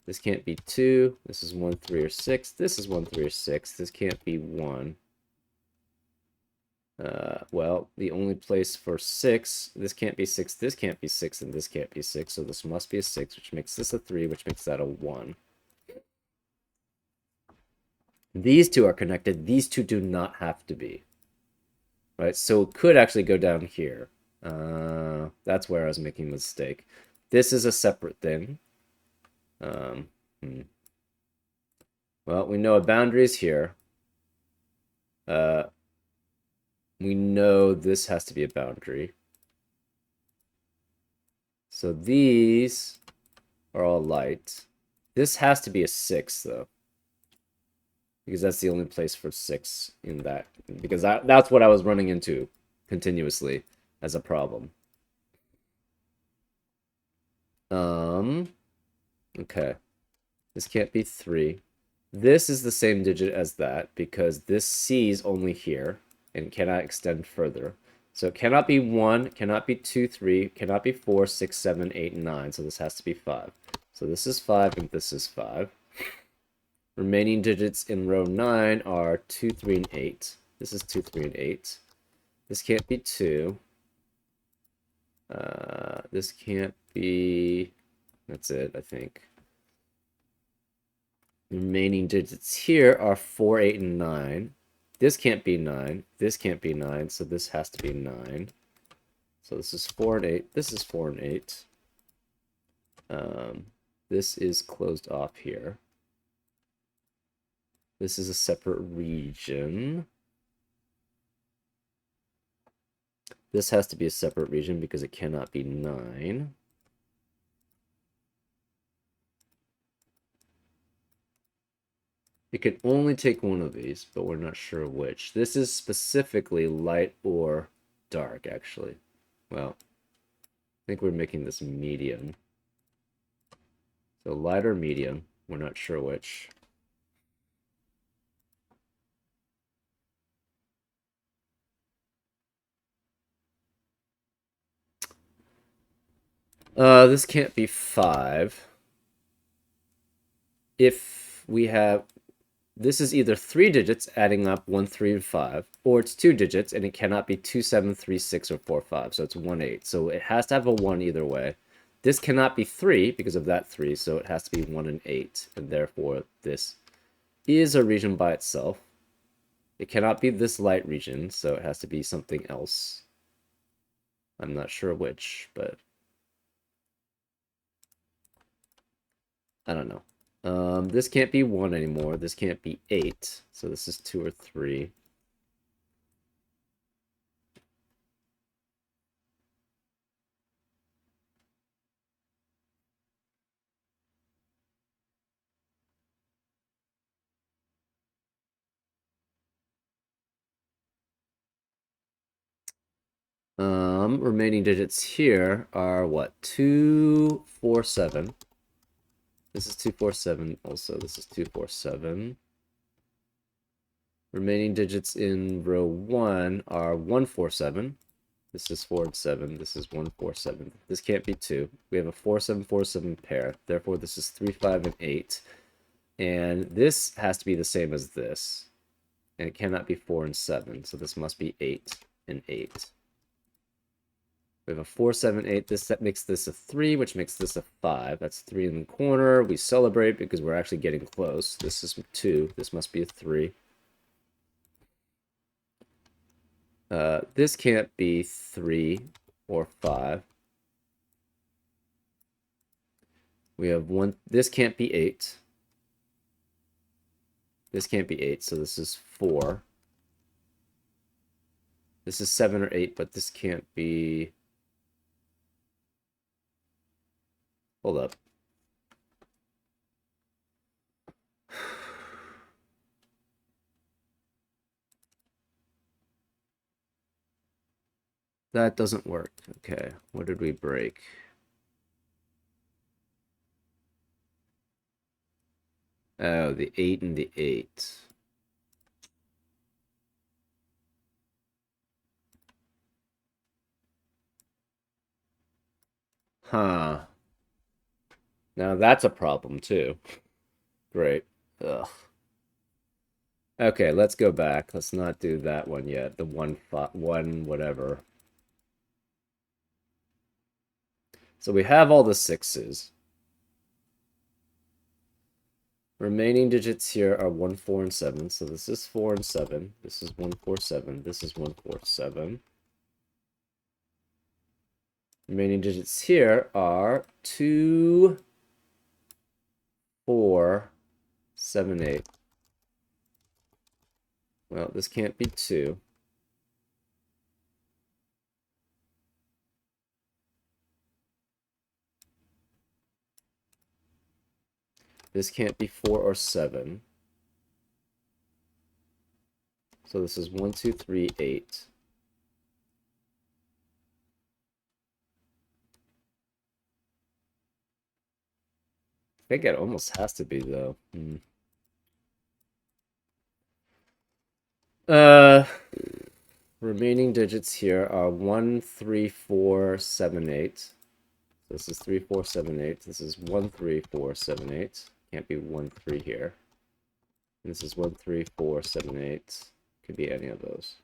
This can't be 2. This is 1, 3, or 6. This is 1, 3, or 6. This can't be 1. Well, the only place for 6, this can't be 6, this can't be 6, and this can't be 6, so this must be a 6, which makes this a 3, which makes that a 1. These two are connected. These two do not have to be. Right, so it could actually go down here. That's where I was making the mistake. This is a separate thing. Well, we know a boundary is here. We know this has to be a boundary. So these are all light. This has to be a 6, though. Because that's the only place for 6 in that. Because that's what I was running into continuously as a problem. Okay. This can't be 3. This is the same digit as that because this C is only here and cannot extend further. So it cannot be 1, cannot be 2, 3, cannot be 4, 6, 7, 8, and 9. So this has to be 5. So this is 5 and this is 5. Remaining digits in row 9 are 2, 3, and 8. This is 2, 3, and 8. This can't be 2. This can't be... That's it, I think. Remaining digits here are 4, 8, and 9. This can't be 9. This can't be 9, so this has to be 9. So this is 4 and 8. This is 4 and 8. This is closed off here. This is a separate region. This has to be a separate region because it cannot be 9. It can only take one of these, but we're not sure which. This is specifically light or dark, actually. Well, I think we're making this medium. So light or medium, we're not sure which. This can't be 5. If we have... This is either 3 digits adding up 1, 3, and 5, or it's 2 digits and it cannot be 2, 7, 3, 6, or 4, 5. So it's 1, 8. So it has to have a 1 either way. This cannot be 3 because of that 3, so it has to be 1 and 8. And therefore, this is a region by itself. It cannot be this light region, so it has to be something else. I'm not sure which, but I don't know. This can't be 1 anymore. This can't be 8. So this is 2 or 3. Remaining digits here are what? 247. This is 247 also. This is 247. Remaining digits in row 1 are 147. This is 4 and 7. This is 147. This can't be 2. We have a 4747 pair. Therefore, this is 3, 5, and 8. And this has to be the same as this. And it cannot be 4 and 7. So this must be 8 and 8. We have a 4, 7, 8. That makes this a 3, which makes this a 5. That's 3 in the corner. We celebrate because we're actually getting close. This is 2. This must be a 3. This can't be 3 or 5. We have 1. This can't be 8. This can't be 8, so this is 4. This is 7 or 8, but this can't be... Hold up. That doesn't work. Okay, what did we break? Oh, the 8 and the 8. Huh. Now that's a problem too. Great. Ugh. Okay, let's go back. Let's not do that one yet. The one whatever. So we have all the 6s. Remaining digits here are 1, 4, and 7. So this is 4 and 7. This is 1, 4, 7. This is 1, 4, 7. Remaining digits here are 2, 4, 7, 8. Well, this can't be 2. This can't be 4 or 7. So this is 1, 2, 3, 8. I think it almost has to be, though. Remaining digits here are 1, 3, 4, 7, 8. This is 3, 4, 7, 8. This is 1, 3, 4, 7, 8. Can't be 1, 3 here. This is 1, 3, 4, 7, 8. Could be any of those.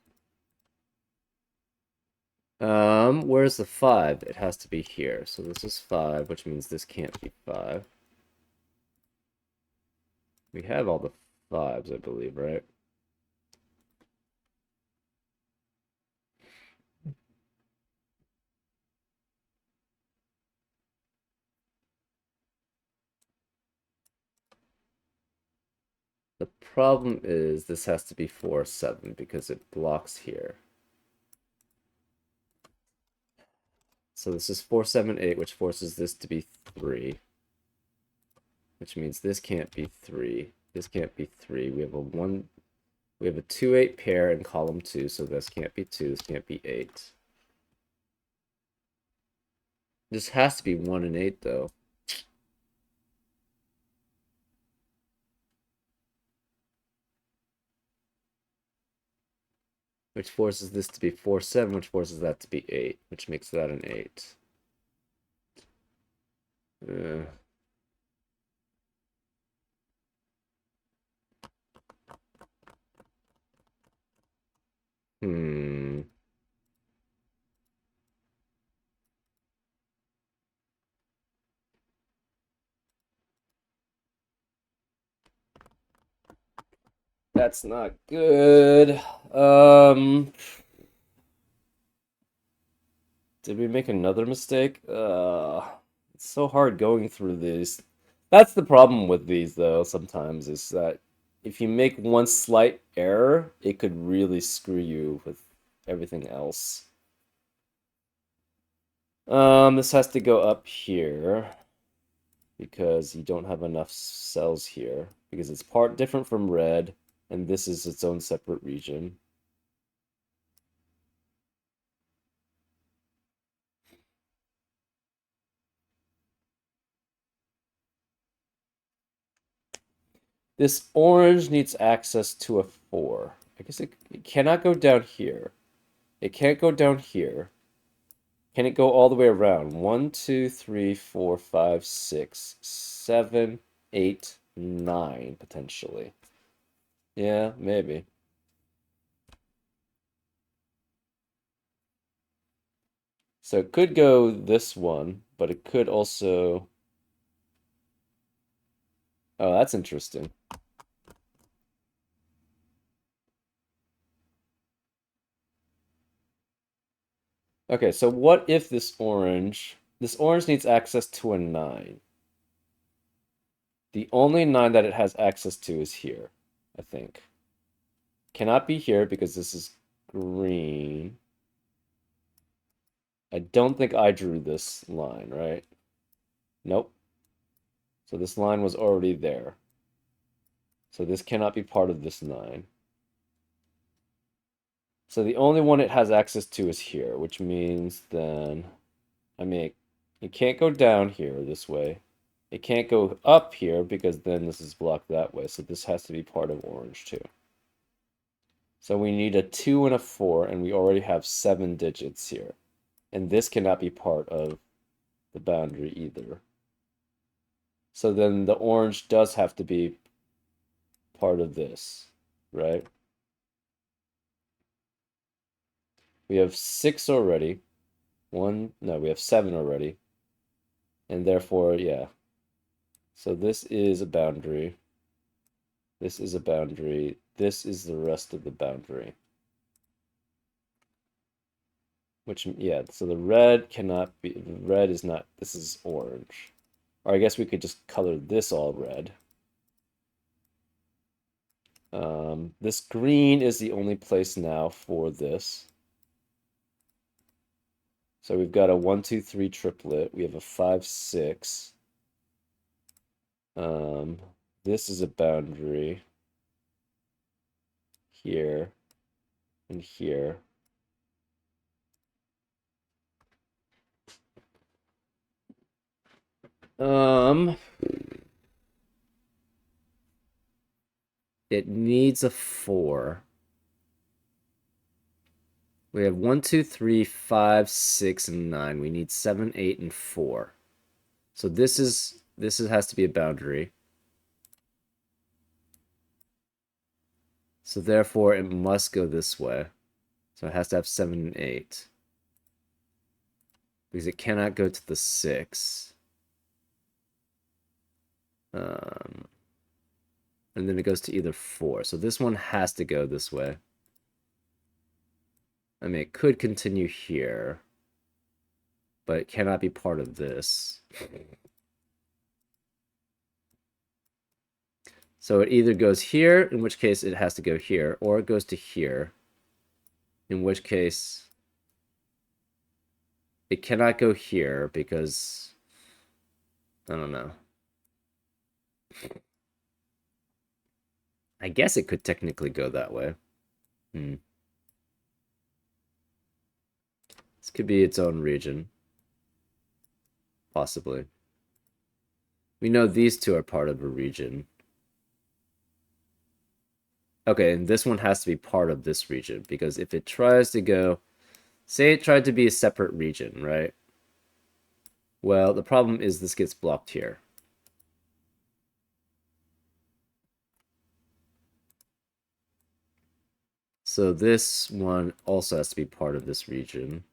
Where's the 5? It has to be here. So this is 5, which means this can't be 5. We have all the 5s, I believe, right? The problem is this has to be 4, 7 because it blocks here. So this is 4, 7, 8, which forces this to be 3. Which means this can't be 3. This can't be 3. We have a 1. We have a 2, 8 pair in column 2, so this can't be 2. This can't be 8. This has to be 1 and 8, though. Which forces this to be 4, 7, which forces that to be 8, which makes that an 8. Hmm. That's not good. Did we make another mistake? It's so hard going through these. That's the problem with these, though, sometimes, is that if you make one slight error, it could really screw you with everything else. This has to go up here because you don't have enough cells here because it's part different from red, and this is its own separate region. This orange needs access to a 4. I guess it cannot go down here. It can't go down here. Can it go all the way around? 1, 2, 3, 4, 5, 6, 7, 8, 9, potentially. Yeah, maybe. So it could go this one, but it could also... Oh, that's interesting. Okay, so what if this orange needs access to a 9. The only 9 that it has access to is here, I think. Cannot be here because this is green. I don't think I drew this line, right? Nope. So this line was already there. So this cannot be part of this 9. So the only one it has access to is here, which means then, I mean, it can't go down here this way. It can't go up here because then this is blocked that way. So this has to be part of orange too. So we need a 2 and a 4, and we already have 7 digits here. And this cannot be part of the boundary either. So then the orange does have to be part of this, right? We have 6 already. No, we have 7 already. And therefore, yeah. So this is a boundary. This is a boundary. This is the rest of the boundary. Which, yeah, so the red cannot be, the red is not, this is orange. Or I guess we could just color this all red. This green is the only place now for this. So we've got a 1, 2, 3 triplet. We have a 5, 6. This is a boundary here and here. It needs a 4. We have 1, 2, 3, 5, 6, and 9. We need 7, 8, and 4. So this has to be a boundary. So therefore it must go this way. So it has to have 7 and 8. Because it cannot go to the 6. And then it goes to either 4. So this one has to go this way. I mean, it could continue here, but it cannot be part of this. So it either goes here, in which case it has to go here, or it goes to here, in which case it cannot go here because I don't know. I guess it could technically go that way. This could be its own region. Possibly. We know these two are part of a region. Okay, and this one has to be part of this region, because if it tries to go... Say it tried to be a separate region, right? Well, the problem is this gets blocked here. So this one also has to be part of this region.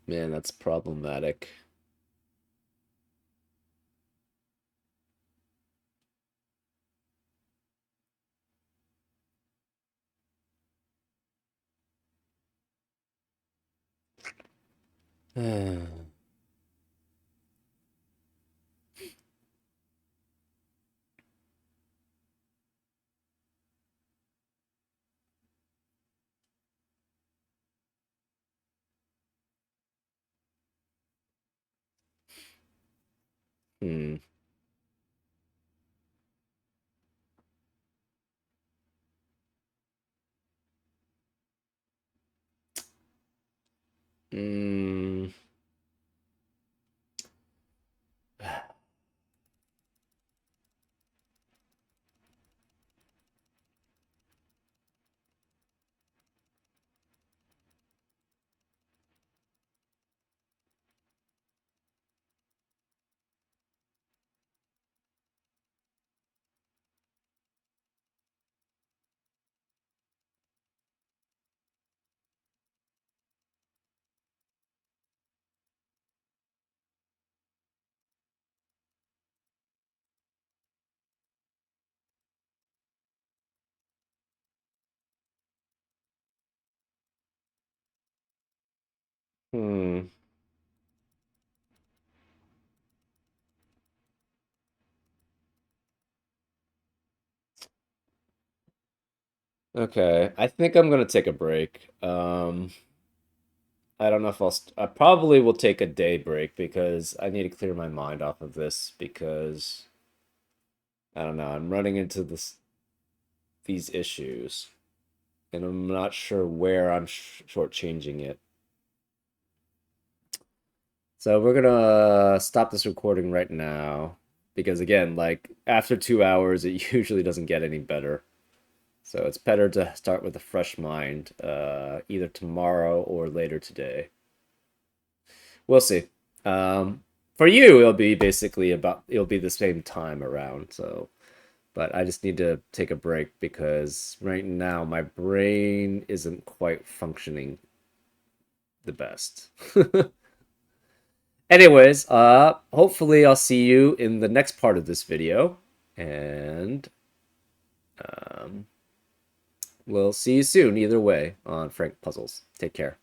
Man, that's problematic. Hmm. Mm. Hmm. Okay, I think I'm gonna take a break. I don't know if I probably will take a day break because I need to clear my mind off of this because I don't know, I'm running into these issues and I'm not sure where I'm shortchanging it. So we're gonna stop this recording right now because again, like after 2 hours, it usually doesn't get any better. So it's better to start with a fresh mind, either tomorrow or later today. We'll see. For you, it'll be the same time around. So, but I just need to take a break because right now my brain isn't quite functioning the best. Anyways, hopefully I'll see you in the next part of this video, and um, we'll see you soon. Either way, on Frank Puzzles. Take care.